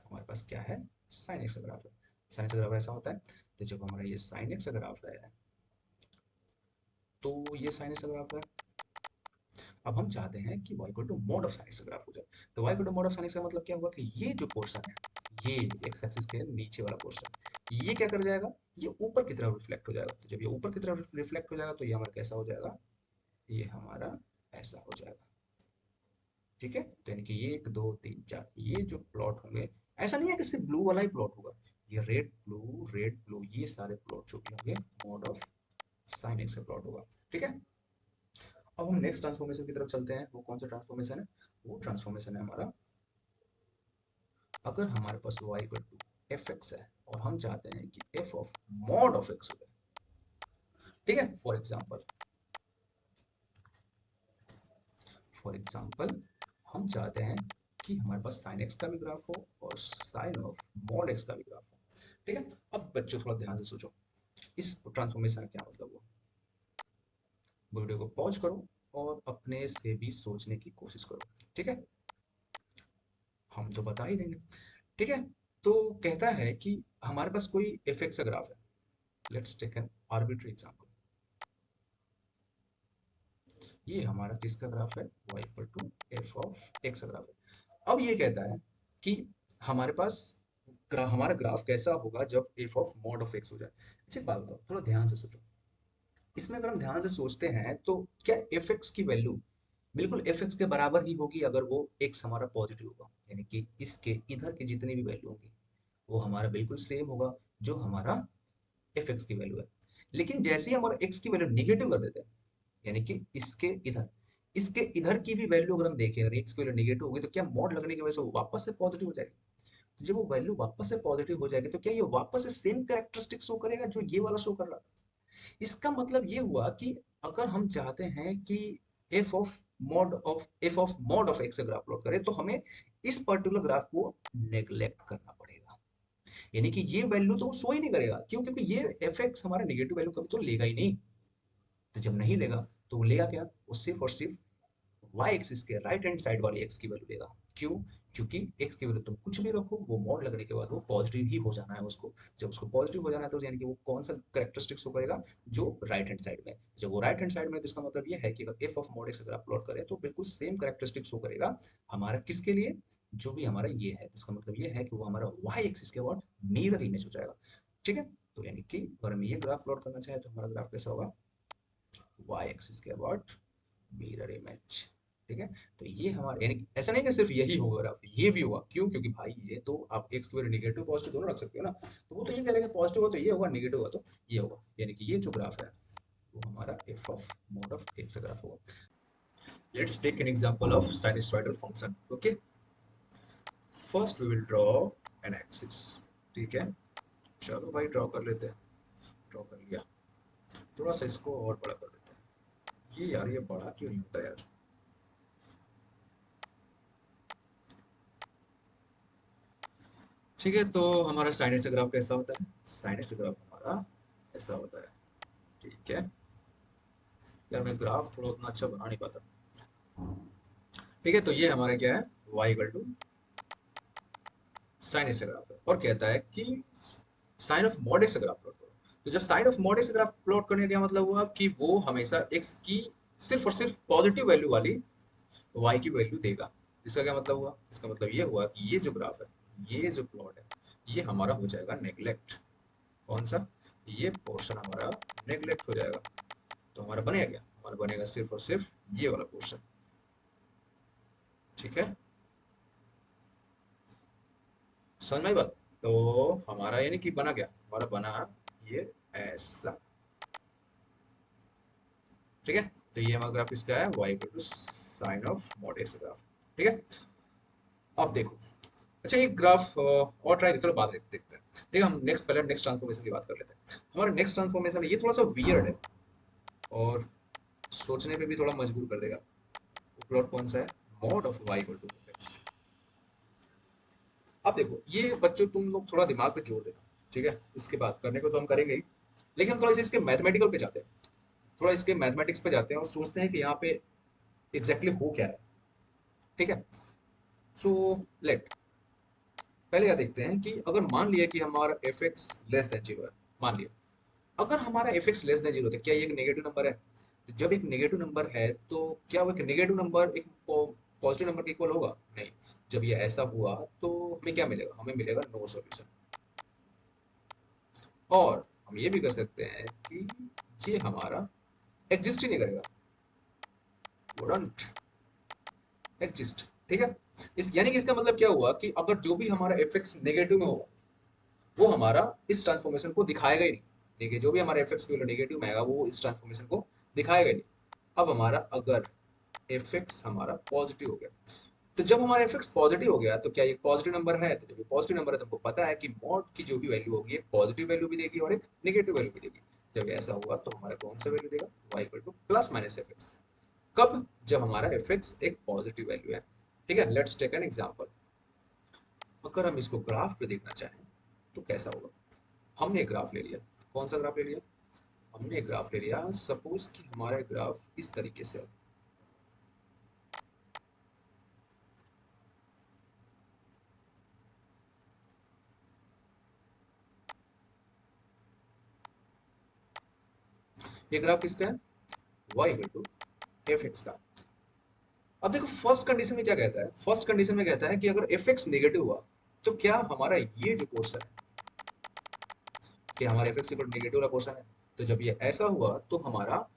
हमारे पास क्या है? साइन एक्स का ग्राफ है। साइन एक्स का ग्राफ ऐसा होता है। तो जब हमारा ये साइन एक्स का ग्राफ है, तो ये साइन एक्स का ग्राफ है। अब हम चाहते हैं कि y equal to mod of sine x का ग्राफ हो जाए। तो y equal to mod of sine x का मतलब क्या हुआ कि ये जो पोर्शन है, ये एक्स एक्सिस के नीचे वाला पोर्शन, ये क्या कर जाएगा? ये ऊपर की तरफ रिफ्लेक्ट हो जाएगा। तो जब ये ऊपर की तरफ रिफ्लेक्ट हो जाएगा तो ये हमारा कैसा हो जाएगा? ये हमारा ऐसा हो जाएगा। ठीक है, तो यानी कि ये एक दो तीन चार ये जो प्लॉट होंगे, ऐसा नहीं है कि सिर्फ ब्लू वाला ही प्लॉट होगा। ये रेड ब्लू ये सारे प्लॉट जो भी होंगे मॉड ऑफ साइन एक्स का प्लॉट होगा। ठीक है, अब हम नेक्स्ट ट्रांसफॉर्मेशन की तरफ चलते हैं। वो कौन सा ट्रांसफॉर्मेशन है? वो ट्रांसफॉर्मेशन है हमारा, अगर हमारे पास y equal to F x है और हम चाहते हैं कि f of mod of x हो जाए। ठीक है, फॉर एग्जाम्पल हम चाहते हैं कि हमारे पास साइन एक्स का भी ग्राफ हो और साइन ऑफ मॉड एक्स का भी ग्राफ हो। ठीक है, अब बच्चों थोड़ा ध्यान से सोचो। इस ट्रांसफॉर्मेशन का क्या मतलब हुआ? वीडियो को पॉज करो और अपने से भी सोचने की कोशिश करो, ठीक है? हम तो बता ही देंगे, ठीक है? तो कहता है कि हमारे पास कोई एफ एक्स का ग्राफ है। Let's take an arbitrary example. ये हमारा किसका ग्राफ है? y equal to f of x का ग्राफ है। अब ये कहता है कि हमारे पास हमारा ग्राफ कैसा होगा जब F of mod of x हो जाए। अच्छा एक बात बताओ, थोड़ा ध्यान से सोचो। इसमें अगर हम ध्यान से सोचते हैं तो क्या एफ एक्स की वैल्यू बिल्कुल एफ एक्स के बराबर ही होगी अगर वो एक्स हमारा पॉजिटिव होगा, यानी कि इसके इधर की जितनी भी वैल्यू होगी वो हमारा बिल्कुल सेम होगा जो हमारा एफ एक्स की वैल्यू है। लेकिन जैसे ही हमारा एक्स की वैल्यू निगेटिव कर देते हैं, यानी कि इसके इधर की भी वैल्यू अगर हम देखें, अगर एक्स की वैल्यू निगेटिव होगी तो क्या मॉड लगने की वजह से वो वापस से पॉजिटिव हो जाएगी? तो जब वो वैल्यू वापस से पॉजिटिव हो जाएगी तो क्या ये वापस से सेम कैरेक्टरिस्टिक शो करेगा जो ये वाला शो कर रहा था? इसका मतलब ये हुआ कि अगर हम चाहते हैं कि f of mod of x graph plot करें तो हमें इस पर्टिकुलर ग्राफ को नेग्लेक्ट करना पड़ेगा। यानी कि ये वैल्यू तो वो शो ही नहीं करेगा। क्यों? क्योंकि ये एफ एक्स हमारा नेगेटिव वैल्यू कभी तो लेगा ही नहीं। तो जब नहीं लेगा तो वो लेगा क्या? वो सिर्फ और सिर्फ वाई एक्सिस के राइट हैंड साइड वाली एक्स की वैल्यू देगा। क्यों? क्योंकि एक्स की वैल्यू तुम कुछ भी रखो वो मॉड लगने के बाद वो पॉजिटिव ही हो जाना है उसको। जब उसको पॉजिटिव हो जाना है तो यानी कि वो कौन सा कैरेक्टरिस्टिक्स शो करेगा? जो राइट हैंड साइड में। जब वो राइट हैंड साइड में है तो इसका मतलब ये है कि अगर एफ ऑफ मॉड एक्स अगर आप प्लॉट करें तो बिल्कुल सेम कैरेक्टरिस्टिक्स शो करेगा हमारा किसके लिए? जो भी हमारा ये है। इसका मतलब ये है कि वो हमारा वाई एक्सिस के व्हाट मिरर इमेज हो जाएगा। ठीक है? तो यानी कि अगर हम ये ग्राफ प्लॉट करना चाहें तो हमारा ग्राफ कैसा होगा? वाई एक्सिस के अबाउट मिरर इमेज। ठीक है? तो ये हमारा यानी कि ऐसा नहीं कि सिर्फ यही होगा ग्राफ, ये भी होगा। क्यों? क्योंकि भाई ये तो आप एक्स की वैल्यू नेगेटिव पॉजिटिव दोनों रख सकते हो ना। तो वो तो ये करेगा पॉजिटिव हो तो ये होगा, नेगेटिव हो तो ये होगा। यानी कि ये जो ग्राफ है वो हमारा f of mod of x graph होगा। Let's take an example of sinusoidal function. Okay, first we will draw an axis. ठीक है, चलो भाई ड्रॉ कर लेते हैं। ड्रॉ कर लिया। थोड़ा सा इसको और बड़ा कर देते हैं। ये यार ये बड़ा क्यों नहीं होता यार? ठीक है, तो हमारा साइनस ग्राफ कैसा होता है? साइनस ग्राफ हमारा ऐसा होता है। ठीक है यार, मैं ग्राफ थोड़ा उतना अच्छा बना नहीं पाता। ठीक है, तो ये हमारा क्या है? y equal to sine x graph है और कहता है कि sine of mod x graph plot करो। तो जब sine of mod x graph plot करने का मतलब हुआ कि वो हमेशा x की सिर्फ और सिर्फ पॉजिटिव वैल्यू वाली y की वैल्यू देगा। इसका क्या मतलब हुआ? इसका मतलब ये हुआ कि ये जो ग्राफ है, ये जो प्लॉट है, ये हमारा हो जाएगा नेग्लेक्ट। कौन सा? ये पोर्शन हमारा नेग्लेक्ट हो जाएगा। तो हमारा बनेगा क्या? हमारा बनेगा सिर्फ और सिर्फ ये वाला पोर्शन। ठीक है, समझ में आई बात? तो हमारा यानी कि बना क्या? हमारा बना ये ऐसा। ठीक है, तो ये हमारा ग्राफ किसका है? y equal to sine of mod x graph. ठीक है, अब देखो। अच्छा एक ग्राफ और ट्राई चलो बाद में देखते हैं। ठीक है, हम नेक्स्ट पहले नेक्स्ट ट्रांसफॉर्मेशन की बात कर लेते हैं। हमारा नेक्स्ट ट्रांसफॉर्मेशन ये थोड़ा सा वियर्ड है और सोचने पे भी थोड़ा मजबूर कर देगा। वो प्लॉट कौन सा है? Mod of y equal to x. अब देखो ये बच्चों तुम लोग थोड़ा दिमाग पे जोर देना। ठीक है, इसके बाद करने को तो हम करेंगे ही, लेकिन हम थोड़ा सा इसके मैथमेटिकल पे जाते हैं। थोड़ा इसके मैथमेटिक्स पे जाते हैं और सोचते हैं कि यहाँ पे एग्जैक्टली हो क्या रहा है। ठीक है, सो लेट पहले क्या देखते हैं कि अगर मान लिया कि हमारा F x less than zero है। मान लिया अगर हमारा F x less than zero है, क्या ये एक नेगेटिव नंबर है? तो जब एक नेगेटिव नंबर है तो क्या वो एक नेगेटिव नंबर एक पॉजिटिव नंबर के इक्वल होगा? नहीं। जब ये ऐसा हुआ तो हमें क्या मिलेगा? हमें मिलेगा नो सॉल्यूशन। और हम ये भी कर सकते हैं कि ये हमारा एग्जिस्ट ही नहीं करेगा, वुडंट एग्जिस्ट। ठीक है, इस यानी कि इसका मतलब क्या हुआ कि अगर जो भी हमारा एफ एक्स नेगेटिव में होगा वो हमारा इस ट्रांसफॉर्मेशन को दिखाएगा ही नहीं। देखिए जो भी हमारा एफ एक्स की वैल्यू नेगेटिव में आएगा वो इस ट्रांसफॉर्मेशन को दिखाएगा ही नहीं। अब हमारा अगर एफ एक्स हमारा पॉजिटिव हो गया, तो जब हमारा एफ एक्स पॉजिटिव हो गया तो क्या ये पॉजिटिव नंबर है? तो जब ये पॉजिटिव नंबर है तो हमको पता है कि मॉड की जो भी वैल्यू होगी एक पॉजिटिव वैल्यू भी देगी और एक नेगेटिव वैल्यू भी देगी। जब ऐसा हुआ तो हमारा कौन सा वैल्यू देगा? y equal to plus minus f x. कब? जब हमारा एफ एक्स एक पॉजिटिव वैल्यू है। ठीक है, लेट्स टेक एन एग्जांपल। अगर हम इसको ग्राफ पे देखना चाहें तो कैसा होगा? हमने एक ग्राफ ले लिया। कौन सा ग्राफ ले लिया? हमने एक ग्राफ ले लिया, सपोज कि हमारा ग्राफ इस तरीके से है। ये ग्राफ किसका है? y equal to F x का। अब देखो फर्स्ट कंडीशन में क्या कहता है, फर्स्ट कंडीशन में कहता है कि अगर एफ एक्स नेगेटिव हुआ तो क्या हमारा ये जो पोर्शन है, कि हमारा एफ एक्स इक्वल नेगेटिव वाला पोर्शन है, तो जब ये ऐसा हुआ तो हमारा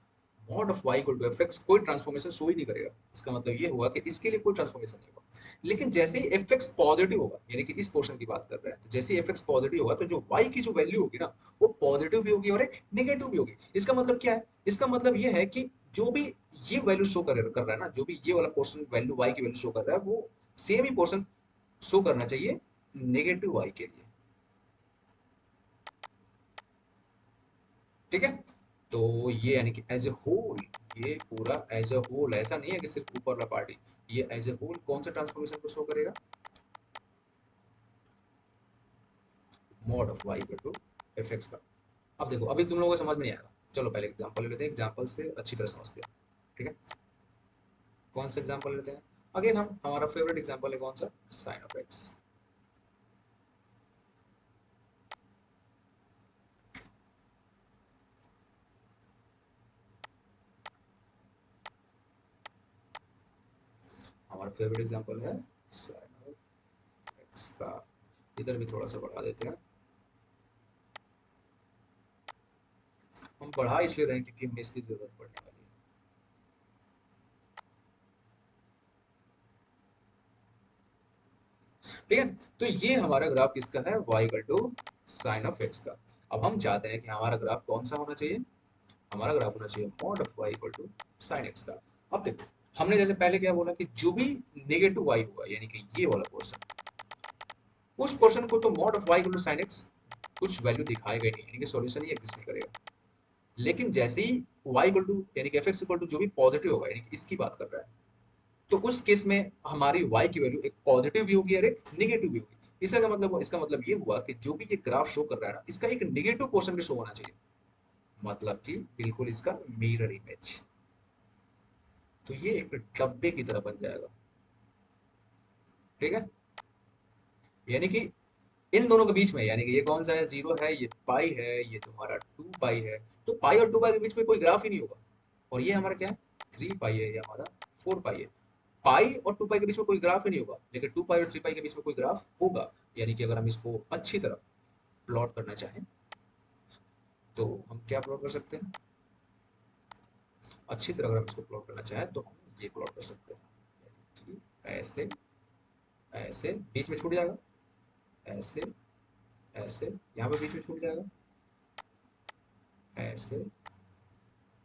mod of y equal to F x कोई ट्रांसफॉर्मेशन शो ही नहीं करेगा। इसका मतलब ये हुआ कि इसके लिए कोई ट्रांसफॉर्मेशन नहीं होगा। लेकिन जैसे ही एफ एक्स पॉजिटिव होगा, यानी कि इस पोर्शन की बात कर रहे हैं, तो जैसे ही एफ एक्स पॉजिटिव होगा तो जो वाई की जो वैल्यू होगी ना, वो पॉजिटिव भी होगी और एक नेगेटिव भी होगी। इसका मतलब क्या है? इसका मतलब ये है कि जो भी ये वैल्यू शो कर रहा है ना, जो भी ये वाला पोर्शन वैल्यू वाई की वैल्यू शो कर रहा है, वो सेम ही पोर्शन शो करना चाहिए नेगेटिव वाई के लिए। ठीक है? तो ये यानी कि एज ए होल, ये पूरा एज ए होल, ऐसा नहीं है कि सिर्फ ऊपर वाला पार्ट ही, ये एज ए होल कौन सा ट्रांसफॉर्मेशन को शो करेगा? Mod of y equal to F x का। अब देखो, अभी तुम लोगों को समझ में नहीं आएगा, चलो पहले एग्जांपल ले लेते हैं, एग्जांपल से अच्छी तरह समझते हैं। ठीक है? कौन सा एग्जांपल लेते हैं? अगेन हम हमारा फेवरेट एग्जांपल है कौन सा? Sine of x. हमारा फेवरेट एग्जांपल है साइन ऑफ एक्स का। इधर भी थोड़ा सा बढ़ा देते हैं। हम बढ़ा इसलिए रहे हैं क्योंकि हमें इसकी जरूरत पड़ने वाली है। ठीक है? तो ये हमारा ग्राफ किसका है? y equal to sine of x का। अब हम चाहते हैं कि हमारा ग्राफ कौन सा होना चाहिए? हमारा ग्राफ होना चाहिए mod of y equal to sine x का। अब देखो, हमने जैसे पहले क्या बोला कि जो भी नेगेटिव y होगा, यानी कि ये वाला पोर्शन, उस पोर्शन को तो mod of y equal to sine x कुछ वैल्यू दिखाएगा ही नहीं, यानी कि सॉल्यूशन ही एग्जिस्ट नहीं करेगा। लेकिन जैसे ही y इक्वल टू यानी कि fx इक्वल टू जो भी पॉजिटिव होगा, यानी कि इसकी बात कर रहा है, तो उस केस में हमारी y की वैल्यू एक पॉजिटिव भी होगी और एक नेगेटिव भी होगी। इसका मतलब ये हुआ कि जो भी ये ग्राफ शो कर रहा है ना, इसका एक नेगेटिव पोर्शन भी शो होना चाहिए, मतलब कि बिल्कुल इसका मिरर इमेज। तो ये एक डब्बे की तरह बन जाएगा। ठीक है? यानी कि इन दोनों के बीच में, यानी कि ये कौन सा है? जीरो है, ये पाई है, ये तुम्हारा टू पाई है। तो पाई और टू पाई के बीच में कोई ग्राफ ही नहीं होगा। और ये हमारा क्या है? थ्री पाई है, ये हमारा फोर पाई है। पाई और टू पाई के बीच में कोई ग्राफ ही नहीं होगा, लेकिन टू पाई और थ्री पाई के बीच में कोई ग्राफ होगा। यानी कि अगर हम इसको अच्छी तरह प्लॉट करना चाहें तो हम क्या प्लॉट कर सकते हैं? अच्छी तरह अगर हम इसको प्लॉट करना चाहें तो हम ये प्लॉट कर सकते हैं, यानी कि ऐसे, ऐसे बीच में छूट जाएगा, ऐसे, ऐसे यहाँ पे बीच में छूट जाएगा, ऐसे,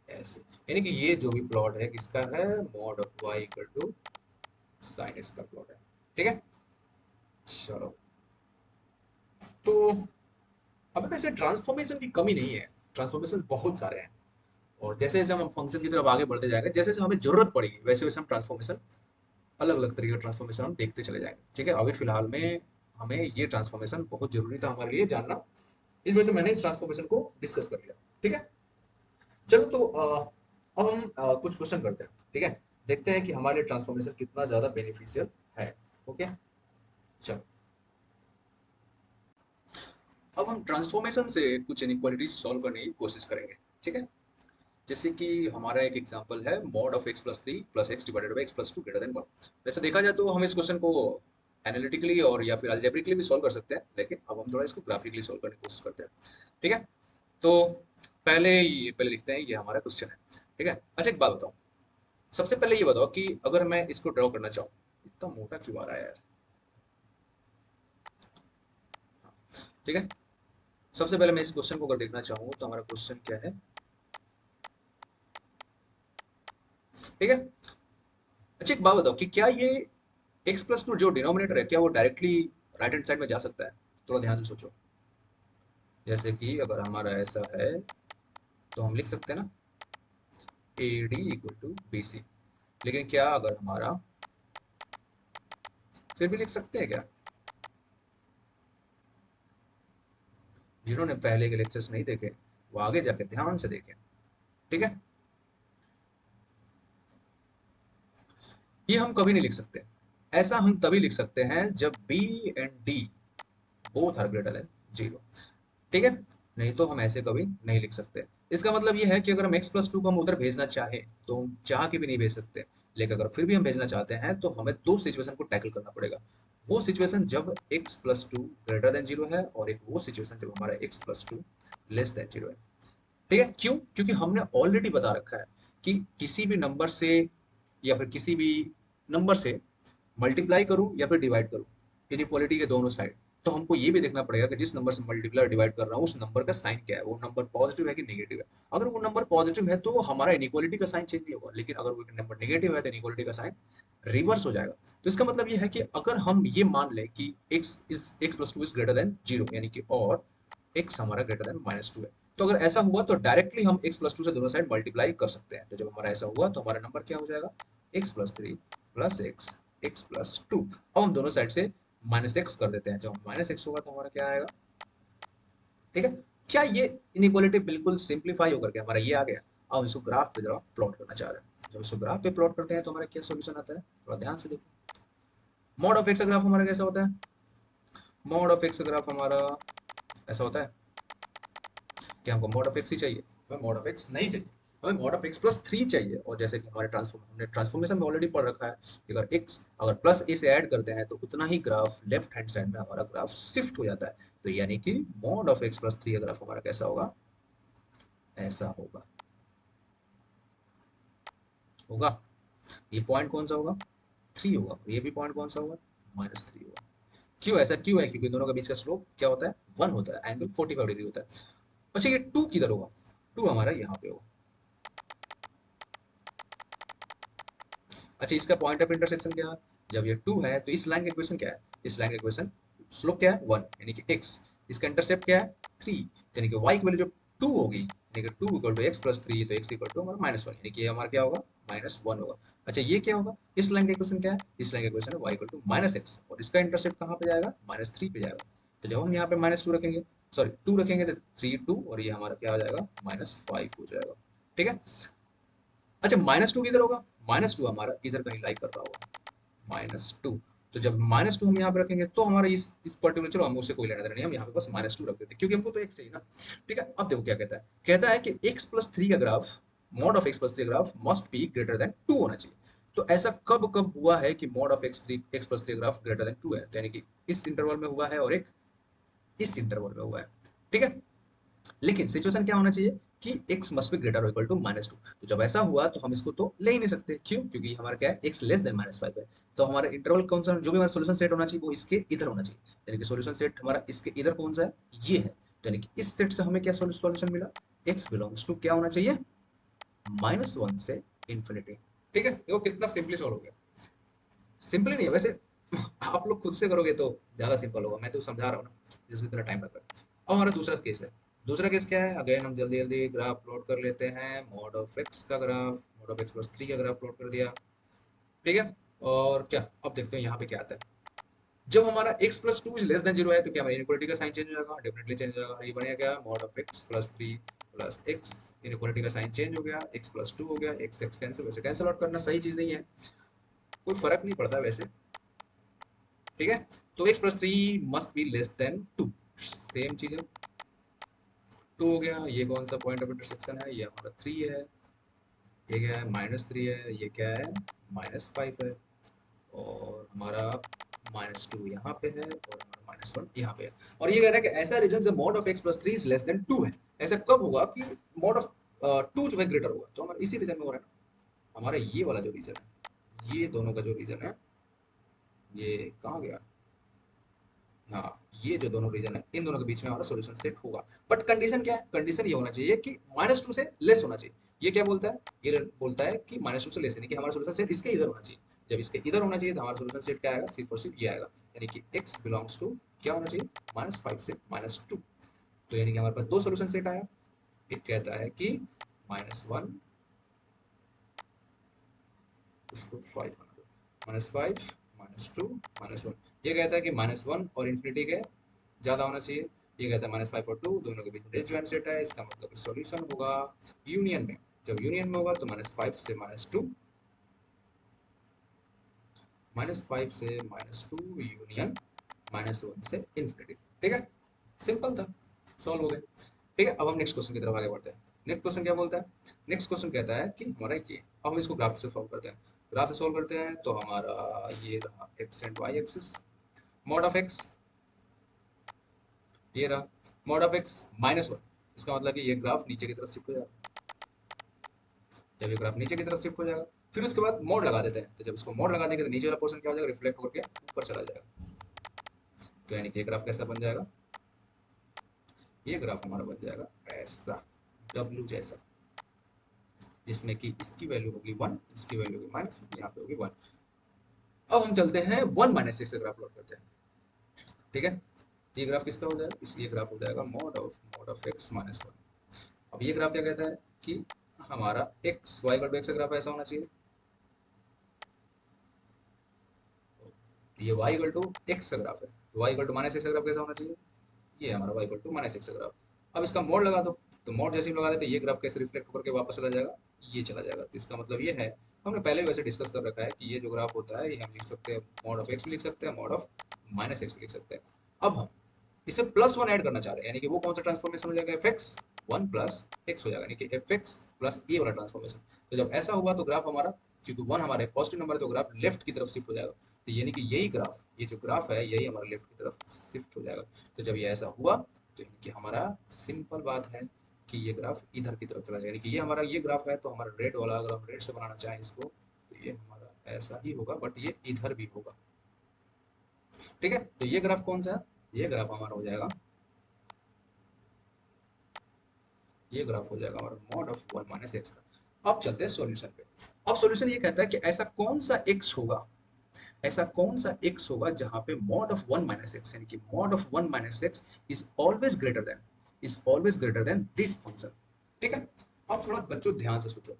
ऐसे। यानी कि ये जो भी प्लॉट है किसका है? Mod of y equal to sine x का प्लॉट है। ठीक है? चलो, तो अब वैसे ट्रांसफॉर्मेशन की कमी नहीं है, ट्रांसफॉर्मेशन बहुत सारे हैं। और जैसे जैसे हम फंक्शन की तरफ आगे बढ़ते जाएंगे, जैसे जैसे हमें जरूरत पड़ेगी, वैसे वैसे हम ट्रांसफॉर्मेशन, अलग अलग तरीके का ट्रांसफॉर्मेशन हम देखते चले जाएंगे। ठीक है? अभी फिलहाल में हमें ये ट्रांसफॉर्मेशन बहुत जरूरी था हमारे लिए जानना, इस वजह से मैंने इस ट्रांसफॉर्मेशन को डिस्कस कर लिया। ठीक है? चलो, तो अब हम कुछ क्वेश्चन करते हैं। ठीक है? देखते हैं कि हमारे लिए ट्रांसफॉर्मेशन कितना ज्यादा बेनिफिशियल है। ओके, चलो। अब हम ट्रांसफॉर्मेशन से कुछ इनइक्वालिटीज सॉल्व करने की कोशिश करेंगे। ठीक है? जैसे कि हमारा एक एग्जांपल है mod of x plus three plus x divided by x plus two greater than one. वैसे देखा जाए तो हम इस क्वेश्चन को एनालिटिकली और या फिर अलजेब्रिकली भी सॉल्व कर सकते हैं, लेकिन अब हम थोड़ा इसको ग्राफिकली सॉल्व करने की कोशिश करते हैं। ठीक है? तो पहले लिखते हैं, ये हमारा क्वेश्चन है। ठीक है? अच्छा, एक बात बताओ, सबसे पहले ये बताओ कि अगर मैं इसको ड्रॉ करना चाहूँ, इतना मोटा क्यों आ रहा है यार? ठीक है? सबसे पहले मैं इस क्वेश्चन को अगर देखना चाहूँ तो हमारा क्वेश्चन क्या है? ठीक है? अच्छा, एक बात बताओ कि क्या ये एक्स प्लस टू जो डिनोमिनेटर है, क्या वो डायरेक्टली राइट हैंड साइड में जा सकता है? थोड़ा ध्यान से सोचो। जैसे कि अगर हमारा ऐसा है तो हम लिख सकते हैं ना, a d equal to b c. लेकिन क्या अगर हमारा, फिर भी लिख सकते हैं क्या? जिन्होंने पहले के लेक्चर्स नहीं देखे वो आगे जाके ध्यान से देखें, ठीक है। ये हम कभी नहीं लिख सकते, ऐसा हम तभी लिख सकते हैं जब b and d both are greater than zero, ठीक है। नहीं तो हम ऐसे कभी नहीं लिख सकते। इसका मतलब ये है कि अगर हम x प्लस टू को हम उधर भेजना चाहें तो हम चाह के भी नहीं भेज सकते, लेकिन अगर फिर भी हम भेजना चाहते हैं तो हमें दो सिचुएशन को टैकल करना पड़ेगा। वो सिचुएशन जब x plus two greater than zero है, और एक वो सिचुएशन जब हमारा x plus two less than zero है, ठीक है। क्यों? क्योंकि हमने ऑलरेडी बता रखा है कि किसी भी नंबर से या फिर किसी भी नंबर से मल्टीप्लाई करूं या फिर डिवाइड करूं इनइक्वालिटी के दोनों साइड, तो हमको ये भी देखना पड़ेगा कि जिस नंबर से मल्टीप्लाई डिवाइड कर रहा हूँ उस नंबर का साइन क्या है, वो नंबर पॉजिटिव है कि नेगेटिव है। अगर वो नंबर पॉजिटिव है तो हमारा इनइक्वालिटी का साइन चेंज नहीं होगा, लेकिन अगर वो नंबर नेगेटिव है तो इनइक्वालिटी का साइन रिवर्स हो जाएगा। तो इसका मतलब ये है कि अगर हम ये मान लें कि x plus two is greater than zero, यानी कि और x हमारा ग्रेटर देन माइनस टू है, तो अगर ऐसा हुआ तो डायरेक्टली हम x प्लस टू से दोनों साइड मल्टीप्लाई कर सकते हैं। तो जब हमारा ऐसा हुआ तो हमारा नंबर क्या हो जाएगा, x plus three plus x plus to. अब हम दोनों साइड से माइनस एक्स कर देते हैं, जब माइनस एक्स होगा तो हमारा क्या आएगा, ठीक है। क्या ये इनइक्वालिटी बिल्कुल सिंप्लीफाई होकर के हमारा ये आ गया। अब इसको ग्राफ पे जरा प्लॉट करना चाह रहे हैं, जब इसको ग्राफ पे प्लॉट करते हैं तो हमारा क्या सोल्यूशन आता है, थोड़ा ध्यान से देखो। मॉड ऑफ एक्स का ग्राफ हमारा कैसा होता है, मॉड ऑफ एक्स ग्राफ हमारा ऐसा होता है कि हमको मॉड ऑफ एक्स ही चाहिए, हमें मॉड ऑफ एक्स नहीं चाहिए, हमें mod of x plus three चाहिए। और जैसे कि हमारे ट्रांसफॉर्म हमने ट्रांसफॉर्मेशन में ऑलरेडी पढ़ रखा है कि अगर एक्स अगर प्लस ए से ऐड करते हैं तो उतना ही ग्राफ लेफ्ट हैंड साइड में हमारा ग्राफ शिफ्ट हो जाता है। तो यानी कि mod of x plus three का ग्राफ हमारा कैसा होगा, ऐसा होगा, होगा। ये पॉइंट कौन सा होगा, थ्री होगा। ये भी पॉइंट कौन सा होगा, माइनस थ्री होगा। क्यों ऐसा क्यों है, क्योंकि दोनों के बीच का स्लोप क्या होता है, वन होता है, एंगल 45 डिग्री होता है। अच्छा ये टू किधर होगा, टू हमारा यहाँ पे होगा। अच्छा इसका पॉइंट ऑफ इंटरसेक्शन क्या है, जब ये टू है तो इस लाइन का इक्वेशन क्या है, इस लाइन का इक्वेशन स्लोप क्या है, वन, यानी कि एक्स, इसका इंटरसेप्ट क्या है, थ्री, यानी कि वाई की वैल्यू जब टू होगी, यानी कि two equal to x plus three, तो एक्स इक्वल टू हमारा माइनस वन, यानी कि हमारा क्या होगा, माइनस वन होगा। अच्छा ये क्या होगा, इस लाइन का इक्वेशन क्या है, इस लाइन का इक्वेशन है y equal to minus x, और इसका इंटरसेप्ट कहाँ पे जाएगा, माइनस थ्री पे जाएगा। तो जब हम यहाँ पे माइनस टू रखेंगे, सॉरी टू रखेंगे तो थ्री टू, और ये हमारा क्या हो जाएगा, माइनस फाइव हो जाएगा, ठीक है। अच्छा माइनस टू किधर होगा, माइनस टू हमारा इधर कहीं लाइक कर रहा होगा, माइनस टू। तो जब माइनस टू हम यहाँ पे रखेंगे तो हमारा इस पर्टिकुलर, चलो हम उससे कोई लेना देना नहीं, हम यहाँ पे बस माइनस टू रख देते हैं क्योंकि हमको तो एक्स चाहिए ना, ठीक है। अब देखो क्या कहता है, कहता है कि एक्स प्लस थ्री का graph, mod of x plus three graph must be greater than two होना चाहिए। तो ऐसा कब कब हुआ है कि mod of x plus three graph greater than two है, तो यानी कि इस इंटरवल में हुआ है और एक इस इंटरवल में हुआ है, ठीक है। लेकिन सिचुएशन क्या होना चाहिए कि x must be greater equal to minus two. तो जब ऐसा हुआ तो हम इसको तो ले ही नहीं सकते, क्यों, क्योंकि हमारा क्या है, x less then minus five है। तो हमारा इंटरवल कौन सा, जो भी हमारा सोल्यूशन सेट होना चाहिए वो इसके इधर होना चाहिए, यानी कि सोल्यूशन सेट हमारा इसके इधर कौन सा है, ये है। तो यानी कि इस सेट से हमें क्या सोल्यूशन मिला, x बिलोंग्स टू क्या होना चाहिए, माइनस वन से इन्फिनिटी, ठीक है। देखो कितना सिंपली सॉल्व हो गया, सिंपली नहीं है वैसे, आप लोग खुद से करोगे तो ज्यादा सिंपल होगा, मैं तो समझा रहा हूँ ना जिसमें इतना टाइम लग रहा है। अब हमारा दूसरा केस है, दूसरा केस क्या है, अगेन हम जल्दी जल्दी ग्राफ प्लॉट कर लेते हैं, मॉड ऑफ एक्स का graph, mod of x plus three का ग्राफ प्लॉट कर दिया, ठीक है। और क्या अब देखते हैं यहाँ पे क्या आता है, जब हमारा x plus two is less than zero है तो क्या हमारी इनइक्वालिटी का साइन चेंज हो जाएगा, डेफिनेटली चेंज हो जाएगा। ये बनेगा क्या, mod of x plus three plus x, inequality का साइन चेंज हो गया, x प्लस टू हो गया, x x कैंसिल, वैसे कैंसिल आउट करना सही चीज नहीं है, कोई फर्क नहीं पड़ता वैसे, ठीक है। तो x plus three must be less than two, same चीज है, टू हो गया। ये कौन सा पॉइंट ऑफ इंटरसेक्शन है, ये हमारा थ्री है, ये क्या है, माइनस थ्री है, ये क्या है, माइनस फाइव है, और हमारा माइनस टू यहाँ पे है, और हमारा माइनस वन यहाँ पे है। और ये कह रहा है कि ऐसा रीजन जब mod of x plus three is less than two है, ऐसा कब होगा कि मॉड ऑफ टू जो है ग्रेटर होगा, तो हमारा इसी रीजन में हो रहा है ना, हमारा ये वाला जो रीजन है, ये दोनों का जो रीजन है, ये कहाँ गया, हाँ ये जो दोनों रीजन है इन दोनों के बीच में हमारा सॉल्यूशन सेट होगा। बट कंडीशन क्या है, कंडीशन ये होना चाहिए कि माइनस टू से लेस होना चाहिए। ये क्या बोलता है, ये बोलता है कि माइनस टू से लेस, यानी कि हमारा सॉल्यूशन सेट इसके इधर होना चाहिए। जब इसके इधर होना चाहिए तो हमारा सॉल्यूशन सेट क्या आएगा, सिर्फ और सिर्फ ये आएगा, यानी कि x बिलोंग्स टू क्या होना चाहिए, माइनस फाइव से माइनस टू। तो यानी कि हमारे पास दो सॉल्यूशन सेट आया, एक कहता है कि माइनस वन, इसको फाइव बना दो, minus five, minus two, minus one. ये कहता है कि माइनस वन और इन्फिनिटी के ज़्यादा होना चाहिए, ये कहता है -5 और 2 दोनों के बीच में डिसजॉइंट सेट है, इसका मतलब सॉल्यूशन होगा यूनियन में। जब यूनियन में होगा तो -5 से -2, -5 से -2 यूनियन -1 से इन्फिनिटी। ठीक है, सिंपल था, सॉल्व हो गया। ठीक है, अब हम नेक्स्ट क्वेश्चन की तरफ आगे बढ़ते हैं। नेक्स्ट क्वेश्चन क्या बोलता है? नेक्स्ट क्वेश्चन कहता है कि हमारा ये, अब हम इसको ग्राफ से सॉल्व करते हैं। ग्राफ से सॉल्व करते हैं तो हमारा ये रहा x and y axis, mod of x, ये रहा मॉड ऑफ एक्स -1। इसका मतलब कि ये ग्राफ नीचे की तरफ शिफ्ट हो जाएगा। जब ये ग्राफ नीचे की तरफ शिफ्ट हो जाएगा, फिर उसके बाद मोड लगा देते हैं। तो जब इसको मोड लगा देंगे तो नीचे वाला पोर्शन क्या हो जाएगा, रिफ्लेक्ट होकर के ऊपर चला जाएगा। तो यानी कि ये ग्राफ कैसा बन जाएगा, ये ग्राफ हमारा बन जाएगा ऐसा, डब्ल्यू जैसा, जिसमें कि इसकी वैल्यू होगी 1, इसकी वैल्यू होगी -1, यहाँ पे होगी 1। अब हम चलते हैं 1 -6 से ग्राफ प्लॉट करते हैं। ठीक है, तो ये ग्राफ किसका हो जाएगा, इसलिए ग्राफ हो जाएगा मॉड ऑफ एक्स -1। अब ये ग्राफ क्या कहता है कि हमारा एक्स वाई का एक्स का ग्राफ ऐसा होना चाहिए, ये वाई इक्वल टू एक्स का ग्राफ है, तो वाई इक्वल टू -x का ग्राफ कैसा होना चाहिए, ये हमारा y इक्वल टू -x का ग्राफ। अब इसका मोड लगा दो, तो मोड जैसे ही लगा देते ये ग्राफ कैसे रिफ्लेक्ट होकर के वापस चला जाएगा, ये चला जाएगा। तो इसका मतलब ये है, हमने पहले भी वैसे डिस्कस कर रखा है कि ये जो ग्राफ होता है ये हम लिख सकते हैं मॉड ऑफ एक्स लिख सकते हैं, मॉड ऑफ -x लिख सकते हैं। अब हम इसमें +1 ऐड करना चाह रहे हैं, यानी कि वो कौन सा ट्रांसफॉर्मेशन हो जाएगा, fx 1 प्लस x हो जाएगा, यानी कि fx प्लस a वाला ट्रांसफॉर्मेशन। तो जब ऐसा हुआ तो ग्राफ हमारा, क्योंकि 1 हमारा एक पॉजिटिव नंबर है तो ग्राफ लेफ्ट की तरफ शिफ्ट हो जाएगा। तो यानी कि यही ग्राफ, ये जो ग्राफ है यही हमारा लेफ्ट की तरफ शिफ्ट हो जाएगा। तो जब ये ऐसा हुआ तो यानी कि हमारा सिंपल बात है कि ये ग्राफ इधर की तरफ चला जाएगा, यानी कि ये हमारा ये ग्राफ है, तो हमारा रेड वाला अगर हम रेड से बनाना चाहें इसको तो ये हमारा ऐसा ही होगा, बट ये इधर भी होगा। ठीक है, तो ये ग्राफ कौन सा है, ये ग्राफ हमारा हो जाएगा, ये ग्राफ हो जाएगा हमारा मॉड ऑफ 1 माइनस एक्स का। अब चलते हैं सॉल्यूशन पे। अब सॉल्यूशन ये कहता है कि ऐसा कौन सा x होगा, ऐसा कौन सा x होगा जहां पे मॉड ऑफ 1 माइनस एक्स, यानी कि mod of 1 minus x is always greater than this function. ठीक है, अब थोड़ा बच्चों ध्यान से सोचो,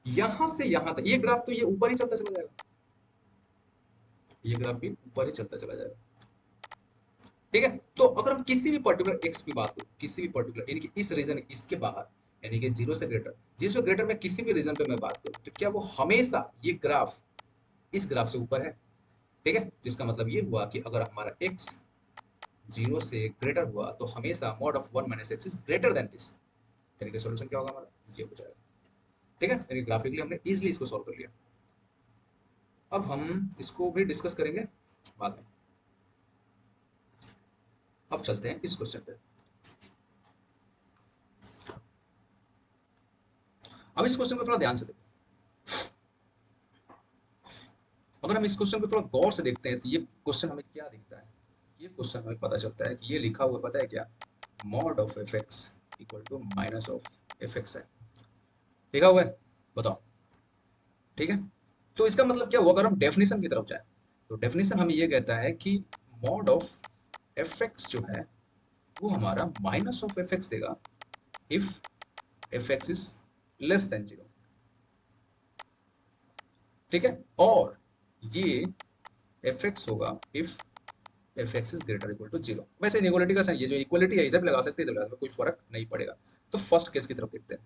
यहां से यहां तक ये ग्राफ तो ये ऊपर ही चलता चला जाएगा, ये ग्राफ भी ऊपर ही चलता चला जाएगा। ठीक है, तो अगर हम किसी भी पर्टिकुलर एक्स की बात करें, किसी भी पर्टिकुलर यानी कि इस रीजन इसके बाहर, यानी कि जीरो से ग्रेटर में किसी भी रीजन पे मैं बात करूं तो क्या वो हमेशा ये ग्राफ इस ग्राफ से ऊपर है। ठीक है, जिसका मतलब ये हुआ कि अगर हमारा एक्स 0 से ग्रेटर हुआ तो हमेशा mod of 1 minus x is greater then this. यानी कि सॉल्यूशन क्या होगा हमारा, ये हो जाएगा। ठीक है, यानी ग्राफिकली हमने इजीली इसको सॉल्व कर लिया। अब हम इसको भी डिस्कस करेंगे बाद में। अब चलते हैं इस क्वेश्चन पे। अब इस क्वेश्चन को थोड़ा ध्यान से देखो। अगर हम इस क्वेश्चन को थोड़ा गौर से देखते हैं तो ये क्वेश्चन हमें क्या दिखता है, ये क्वेश्चन हमें पता चलता है कि ये लिखा हुआ पता है क्या, mod of F x equal to minus of F x है, लिखा हुआ है, बताओ। ठीक है, तो इसका मतलब क्या हुआ, अगर हम डेफिनेशन की तरफ जाए तो डेफिनेशन हमें ये कहता है कि मॉड ऑफ एफ एक्स जो है वो हमारा माइनस ऑफ एफ एक्स देगा if F X is less than 0। ठीक है, और ये एफ एक्स होगा if F X is greater equal to 0। वैसे इनइक्वालिटी का साइन, ये जो इक्वालिटी है इधर भी लगा सकते हैं, इधर लगा सकते हैं, कोई फर्क नहीं पड़ेगा। तो फर्स्ट केस की तरफ देखते हैं।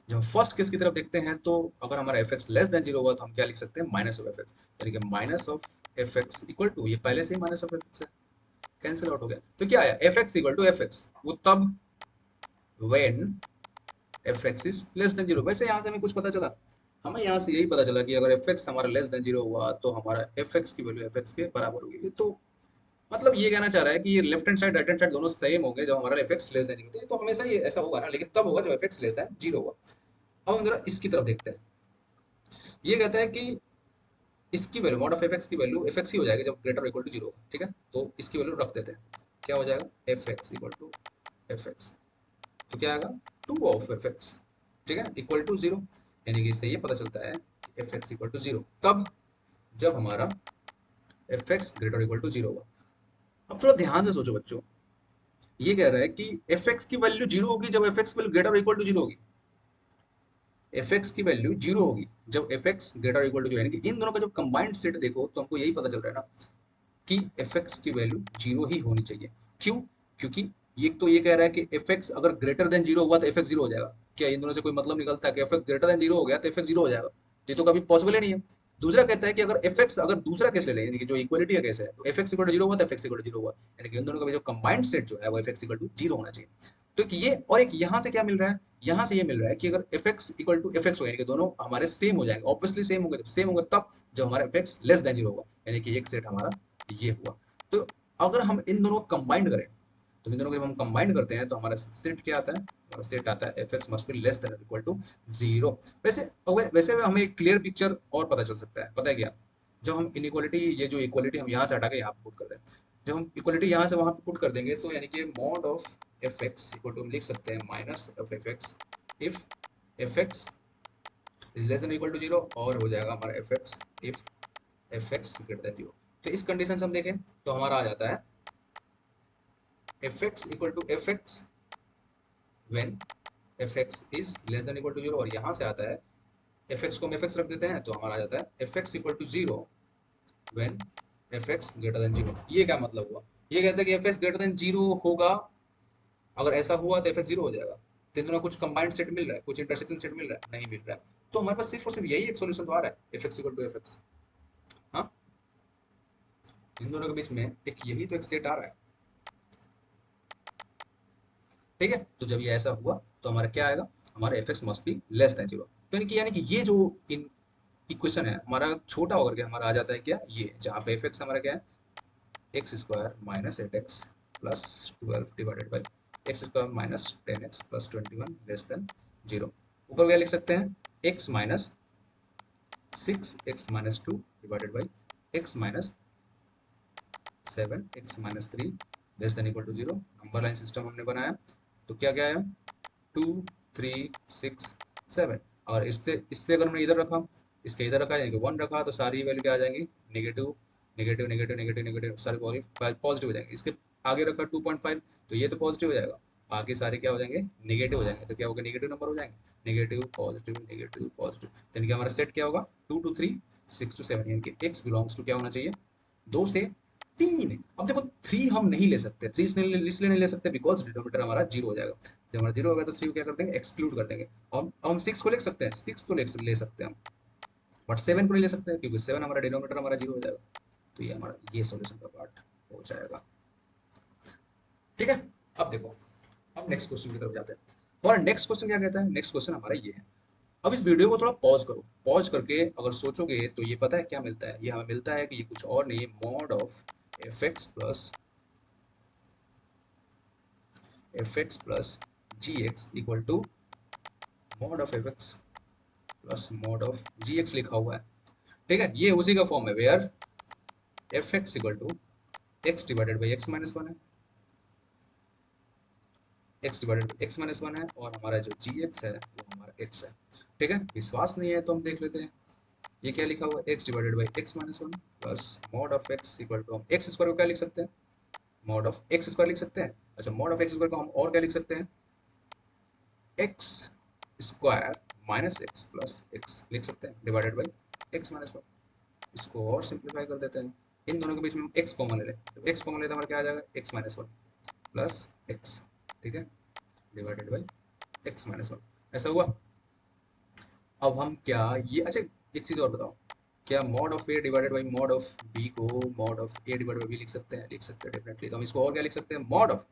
जब हम फर्स्ट केस की तरफ देखते हैं तो अगर हमारा एफ एक्स लेस देन 0 हुआ तो हम क्या लिख सकते हैं, माइनस ऑफ एफ एक्स, यानी कि minus of F x equal to, ये पहले से ही माइनस ऑफ एफ एक्स है, कैंसिल आउट हो गया। तो क्या आया, F x equal to F X, वो तब when F X is less than 0। वैसे यहाँ से हमें कुछ पता चला, हमें यहाँ से यही पता चला कि अगर एफ एक्स हमारा लेस देन 0 हुआ तो हमारा एफ एक्स की वैल्यू एफ एक्स के बराबर होगी। तो मतलब ये कहना चाह रहा है कि ये left hand side right hand side दोनों सेम होंगे जब हमारा एफ एक्स लेस देन 0। तो हमेशा ये ऐसा होगा ना, लेकिन तब होगा जब एफ एक्स लेस देन 0 होगा। अब हम जरा इसकी तरफ देखते हैं। ये कहता है कि इसकी value mod of F X की वैल्यू एफ एक्स ही हो जाएगी जब ग्रेटर इक्वल टू 0 होगा। ठीक है, तो इसकी वैल्यू रख देते हैं, क्या हो जाएगा, F x equal to F X, तो क्या आएगा 2 ऑफ एफ एक्स। ठीक है, इक्वल टू 0, यानी कि इससे ये पता चलता है एफ एक्स इक्वल टू 0 तब जब हमारा F X greater equal to 0 होगा। अब थोड़ा ध्यान से सोचो बच्चों, ये कह रहा है कि एफ एक्स की वैल्यू 0 होगी जब F X value greater equal to 0 होगी। एफ एक्स की वैल्यू 0 होगी जब F X greater equal to 0, यानी कि इन दोनों का जो कंबाइंड सेट देखो तो हमको यही पता चल रहा है ना कि एफ एक्स की वैल्यू जीरो ही होनी चाहिए। क्यों? क्योंकि ये तो ये कह रहा है कि एफ एक्स अगर ग्रेटर देन जीरो हुआ तो एफ एक्स जीरो हो जाएगा। क्या इन दोनों से कोई मतलब निकलता है कि F X greater than zero हो गया तो एफ एक्स जीरो हो जाएगा? ये तो कभी पॉसिबल ही नहीं है। दूसरा कहता है कि अगर एफ एक्स अगर दूसरा केस ले लें, यानी कि जो इक्वलिटी का केस है, तो F x equal to zero हुआ तो F x equal to zero हुआ, यानी कि इन दोनों का जो कंबाइंड सेट जो है वो F x equal to zero होना चाहिए। तो एक ये और एक यहाँ से क्या मिल रहा है, यहाँ से ये मिल रहा है कि अगर F x equal to F X हो, यानी कि दोनों हमारे सेम हो जाएंगे, ऑब्वियसली सेम होंगे, सेम होगा तब जब हमारा F x less than zero होगा, यानी कि एक सेट हमारा ये हुआ। तो अगर हम इन दोनों को कंबाइंड करें, तो इन दोनों को जब हम कंबाइंड करते हैं तो हमारा सेट क्या आता है, हमारा सेट आता है F X must be less than equal to zero. वैसे हमें एक क्लियर पिक्चर और पता चल सकता है, पता है क्या? जब हम इनइक्वालिटी, ये जो इक्वालिटी हम यहाँ से हटा के यहाँ पे पुट कर दें, जब हम इक्वालिटी यहाँ से वहाँ पे पुट कर देंगे तो यानी कि mod of F x equal to हम लिख सकते हैं minus of F X if F X is less than equal to zero, और हो जाएगा हमारा F X if F X greater than zero. तो इस कंडीशन से हम देखें तो हमारा आ जाता है F x equal to F X when F X is less than equal to zero, और यहाँ से आता है एफ एक्स को हम एफ एक्स रख देते हैं तो हमारा आ जाता है F x equal to zero when F X greater than zero. ये क्या मतलब हुआ? ये कहता है कि F X greater than zero होगा, अगर ऐसा हुआ तो एफ एक्स जीरो हो जाएगा। तो इन दोनों कुछ कंबाइंड सेट मिल रहा है, कुछ इंटरसेक्शन सेट मिल रहा है, नहीं मिल रहा है। तो हमारे पास सिर्फ और सिर्फ यही एक सोल्यूशन तो आ रहा है, F x equal to F X. हाँ, इन दोनों के बीच में एक यही तो एक सेट आ रहा है। ठीक है, तो जब ये ऐसा हुआ तो हमारा क्या आएगा, हमारा F X must be less than zero. तो यानी कि ये जो इन इक्वेशन है हमारा छोटा होकर के हमारा आ जाता है क्या, ये जहाँ पे एफ एक्स हमारा क्या है, x square minus eight X plus 12 divided by X square minus 10x plus 21 less than zero. ऊपर क्या लिख सकते हैं, x minus 6x minus 2 divided by x minus 7x minus 3 less than equal to zero. Number line system हमने बनाया तो क्या क्या आया, 2 3 6 7, और इससे इससे अगर हमने इधर रखा, इसके इधर रखा यानी कि 1 रखा तो सारी वैल्यू क्या आ जाएंगी, negative negative negative negative negative, सारे पॉजिटिव हो जाएंगे। इसके आगे रखा 2.5 तो ये तो पॉजिटिव हो जाएगा, बाकी सारे क्या हो जाएंगे, नेगेटिव हो जाएंगे। तो क्या होगा, नेगेटिव नंबर हो जाएंगे, नेगेटिव पॉजिटिव नेगेटिव पॉजिटिव। तो इनका हमारा सेट क्या होगा, 2 to 3 6 to 7, यानी कि x बिलोंग्स टू क्या होना चाहिए, 2 से 3। अब देखो 3 हम नहीं ले सकते, 3 इसलिए नहीं ले सकते बिकॉज डिनोमिनेटर हमारा जीरो हो जाएगा। जब हमारा जीरो होगा तो 3 को क्या कर देंगे, एक्सक्लूड कर देंगे। और हम 6 को ले सकते हैं, 6 को ले सकते हैं हम, बट 7 को नहीं ले सकते क्योंकि 7 हमारा डिनोमिनेटर हमारा जीरो हो जाएगा। तो ये हमारा ये सॉल्यूशन का पार्ट हो जाएगा। ठीक है, अब देखो, अब नेक्स्ट क्वेश्चन की तरफ जाते हैं। और नेक्स्ट क्वेश्चन क्या कहता है, नेक्स्ट क्वेश्चन हमारा ये है। अब इस वीडियो को थोड़ा पॉज करो, पॉज करके अगर सोचोगे तो ये पता है क्या मिलता है, ये हमें मिलता है कि ये कुछ और नहीं है, mod of F X plus G X equal to mod of F X plus mod of G X लिखा हुआ है। ठीक है, ये उसी का फॉर्म है where f x equal to x divided by x minus one है, x divided by x minus one है, और हमारा जो जी एक्स है वो हमारा एक्स है। ठीक है, विश्वास नहीं है तो हम देख लेते हैं, ये क्या लिखा हुआ है, x divided by x minus one plus mod of X equal to, हम एक्स स्क्वायर को क्या लिख सकते हैं, मॉड ऑफ एक्स स्क्वायर लिख सकते हैं। अच्छा, मॉड ऑफ एक्स स्क्वायर को हम और क्या लिख सकते हैं, x square minus x plus x लिख सकते हैं divided by x minus one. इसको और सिंप्लीफाई कर देते हैं, इन दोनों के बीच में हम एक्स कॉमन ले लें, तो एक्स कॉमन ले तो हमारा क्या आ जाएगा, x minus one plus x, ठीक है, divided by x minus one. ऐसा हुआ। अब हम क्या ये, अच्छा एक चीज़ और बताओ, क्या mod of a divided by mod of b को mod of a divided by b लिख सकते हैं, लिख सकते हैं डेफिनेटली। तो हम इसको और क्या लिख सकते हैं, mod of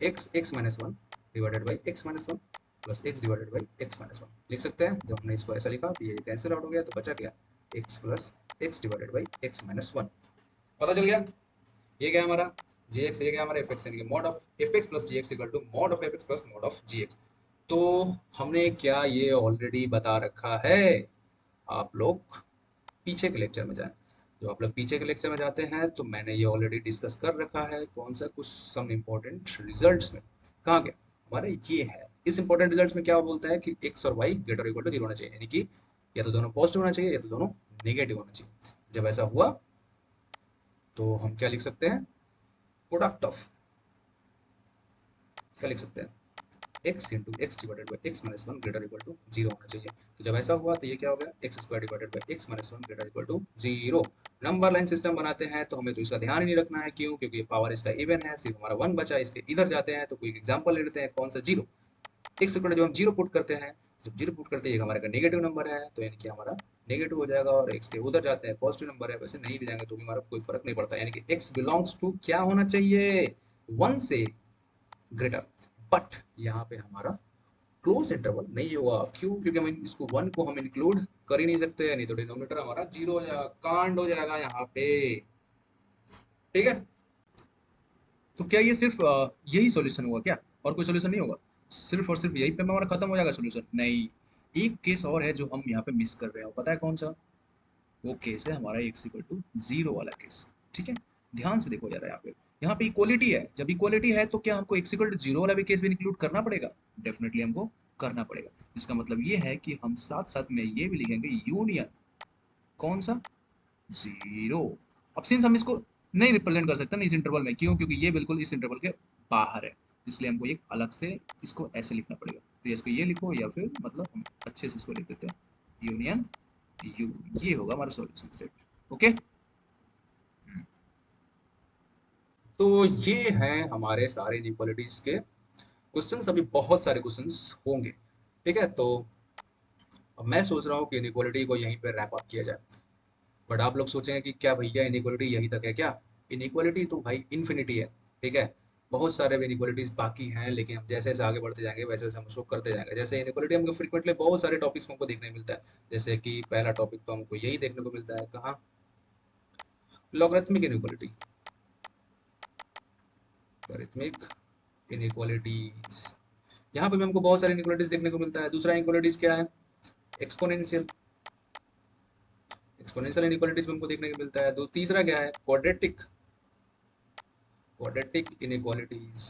x x minus one divided by x minus one plus x divided by x minus one लिख सकते हैं। जब हमने इसको ऐसा लिखा तो ये कैंसिल आउट हो गया, तो बचा क्या, x plus x divided by x minus one. पता चल गया, ये क्या है हमारा जी एक्स, ये क्या है हमारा एफ एक्स, यानी कि mod of F X plus G X equal to mod of F X plus mod of G X. तो हमने क्या ये ऑलरेडी बता रखा है, आप लोग पीछे के लेक्चर में जाएं। जो आप लोग पीछे के लेक्चर में जाते हैं तो मैंने ये ऑलरेडी डिस्कस कर रखा है, कौन सा, कुछ सम इम्पोर्टेंट रिजल्ट्स में। कहाँ के हमारे ये है, इस इंपॉर्टेंट रिजल्ट्स में क्या बोलता है कि एक्स और Y greater equal to zero होना चाहिए, यानी कि या तो दोनों पॉजिटिव होना चाहिए या तो दोनों नेगेटिव होना चाहिए। जब ऐसा हुआ तो हम क्या लिख सकते हैं, प्रोडक्ट ऑफ, क्या लिख सकते हैं, X into X divided by x minus one greater equal to zero होना चाहिए। तो जब ऐसा हुआ तो ये क्या हो गया, X square divided by x minus one greater equal to zero. Number line system बनाते हैं तो हमें तो इसका ध्यान ही नहीं रखना है, क्यों? क्योंकि पावर इसका इवन है, सिर्फ हमारा 1 बचा, इसके इधर जाते हैं तो कोई एग्जांपल ले लेते हैं, कौन सा? 0। एक सेकंड, जब हम 0 पुट करते हैं, जब 0 पुट करते हैं, ये हमारे का नेगेटिव नंबर है, तो यानी कि हमारा नेगेटिव हो जाएगा, और x के उधर जाते हैं पॉजिटिव नंबर है, वैसे नहीं भी जाएंगे तो भी हमारा कोई फर्क नहीं पड़ता, यानी कि x बिलोंग्स टू क्या होना चाहिए? 1 से ग्रेटर। बट यहाँ पे हमारा क्लोज इंटरवल नहीं होगा, क्यों? क्योंकि हम इसको 1 को हम इंक्लूड कर ही नहीं सकते, नहीं तो डिनोमिनेटर हमारा 0 हो जाएगा, कांड हो जाएगा यहाँ पे। ठीक है, तो क्या ये सिर्फ यही सॉल्यूशन होगा क्या, और कोई सॉल्यूशन नहीं होगा? सिर्फ और सिर्फ यही पे हमारा खत्म हो जाएगा सॉल्यूशन? नहीं, एक केस और है जो हम यहाँ पे मिस कर रहे हैं, पता है कौन सा? वो केस है हमारा x इक्वल टू 0 वाला केस। ठीक है, ध्यान से देखो जरा, यहाँ पे इक्वलिटी है, जब इक्वलिटी है तो क्या हमको x इक्वल टू 0 वाला भी केस भी इंक्लूड करना पड़ेगा? डेफिनेटली हमको करना पड़ेगा। इसका मतलब ये है कि हम साथ साथ में ये भी लिखेंगे यूनियन, कौन सा? 0। अब सिंस हम इसको नहीं रिप्रेजेंट कर सकते ना इस इंटरवल में, क्यों? क्योंकि ये बिल्कुल इस इंटरवल के बाहर है, इसलिए हमको एक अलग से इसको ऐसे लिखना पड़ेगा। तो इसको ये लिखो, या फिर मतलब हम अच्छे से इसको लिख देते हैं यूनियन यू, ये होगा हमारा सॉल्यूशन सेट। ओके, तो ये हैं हमारे सारे इनइक्वालिटीज के क्वेश्चंस, अभी बहुत सारे क्वेश्चंस होंगे। ठीक है, तो अब मैं सोच रहा हूँ कि इनइक्वालिटी को यहीं पे रैप अप किया जाए, बट आप लोग सोचेंगे कि क्या भैया इनइक्वालिटी यहीं तक है क्या? इनइक्वालिटी तो भाई इन्फिनिटी है। ठीक है, बहुत सारे इनइक्वालिटीज बाकी हैं, लेकिन हम जैसे जैसे आगे बढ़ते जाएंगे वैसे वैसे हम उसको करते जाएंगे। जैसे इनइक्वालिटी हमको फ्रीक्वेंटली बहुत सारे टॉपिक्स हमको देखने को मिलता है, जैसे कि पहला टॉपिक तो हमको यही देखने को मिलता है, कहाँ? लॉगरिथमिक इनइक्वालिटी, लॉगरिथमिक इनइक्वालिटीज, यहाँ पे भी हमको बहुत सारे इनइक्वालिटीज देखने को मिलता है। दूसरा इनइक्वालिटीज क्या है? एक्सपोनेंशियल, एक्सपोनेंशियल इनइक्वालिटीज में हमको देखने को मिलता है। दो तीसरा क्या है? Quadratic, quadratic inequalities.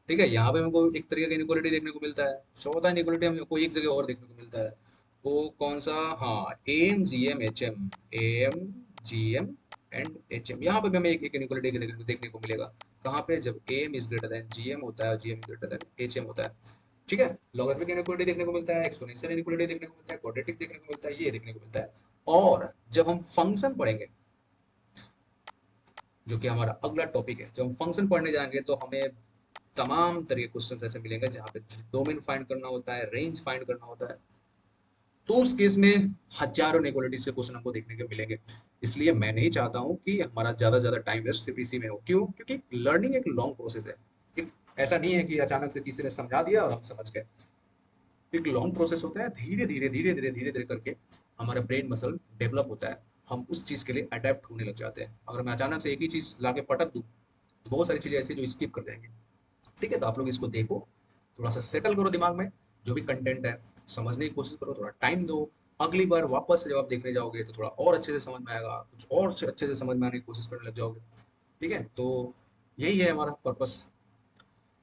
ठीक है, यहाँ पे हमको एक तरीके का इनइक्वालिटी देखने को मिलता है। चौथा इनइक्वालिटी हमको एक जगह और देखने को मिलता है, वो कौन सा? हाँ, M G M H M, M G M and H M. यहाँ पे भी हमें एक इनइक्वालिटी देखने को मिलेगा, कहाँ पे? जब M is greater than G M होता है, G M is greater than H M होता है। ठीक है, लॉगरिथमिक इनइक्वालिटी देखने को मिलता है, एक्सपोनेंशियल इनइक्वालिटी देखने को मिलता है, क्वाड्रेटिक देखने को मिलता है, ये देखने को मिलता है। और जब हम फंक्शन पढ़ेंगे, जो कि हमारा अगला टॉपिक है, जब हम फंक्शन पढ़ने जाएंगे तो हमें तमाम तरह के क्वेश्चन ऐसे मिलेंगे जहाँ पे डोमेन फाइंड करना होता है, रेंज फाइंड करना होता है। तो उस केस में हजारों इनइक्वालिटीज के क्वेश्चन हमको देखने को मिलेंगे। इसलिए मैं नहीं चाहता हूँ कि हमारा ज़्यादा ज़्यादा टाइम वेस्ट सिर्फ इसी में हो, क्यों? क्योंकि लर्निंग एक लॉन्ग प्रोसेस है। एक ऐसा नहीं है कि अचानक से किसी ने समझा दिया और हम समझ गए। एक लॉन्ग प्रोसेस होता है, धीरे धीरे धीरे धीरे धीरे धीरे करके हमारा ब्रेन मसल डेवलप होता है, हम उस चीज़ के लिए अडेप्ट होने लग जाते हैं। अगर मैं अचानक से एक ही चीज़ ला के पटक दूँ तो बहुत सारी चीज़ें ऐसी जो स्किप कर जाएंगे। ठीक है, तो आप लोग इसको देखो, थोड़ा सा सेटल करो दिमाग में, जो भी कंटेंट है समझने की कोशिश करो, थोड़ा टाइम दो। अगली बार वापस से जब आप देखने जाओगे तो थोड़ा और अच्छे से समझ में आएगा, कुछ और अच्छे से समझ में आने की कोशिश करने लग जाओगे। ठीक है, तो यही है हमारा पर्पस।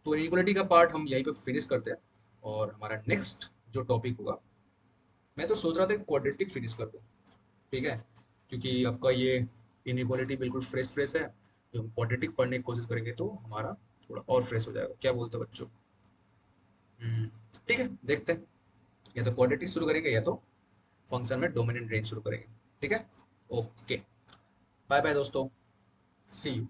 तो इनइक्वालिटी का पार्ट हम यहीं पे फिनिश करते हैं, और हमारा नेक्स्ट जो टॉपिक होगा, मैं तो सोच रहा था क्वाड्रेटिक फिनिश कर दूं। ठीक है, क्योंकि आपका ये इनइक्वालिटी बिल्कुल फ्रेश फ्रेश है, जो हम क्वाड्रेटिक पढ़ने की कोशिश करेंगे तो हमारा थोड़ा और फ्रेश हो जाएगा। क्या बोलते हो बच्चों? हम्म, ठीक है, देखते हैं, या तो क्वाड्रेटिक शुरू करेंगे या तो फंक्शन में डोमिनेंट रेंज शुरू करेंगे। ठीक है, ओके, बाय बाय दोस्तों, सी यू।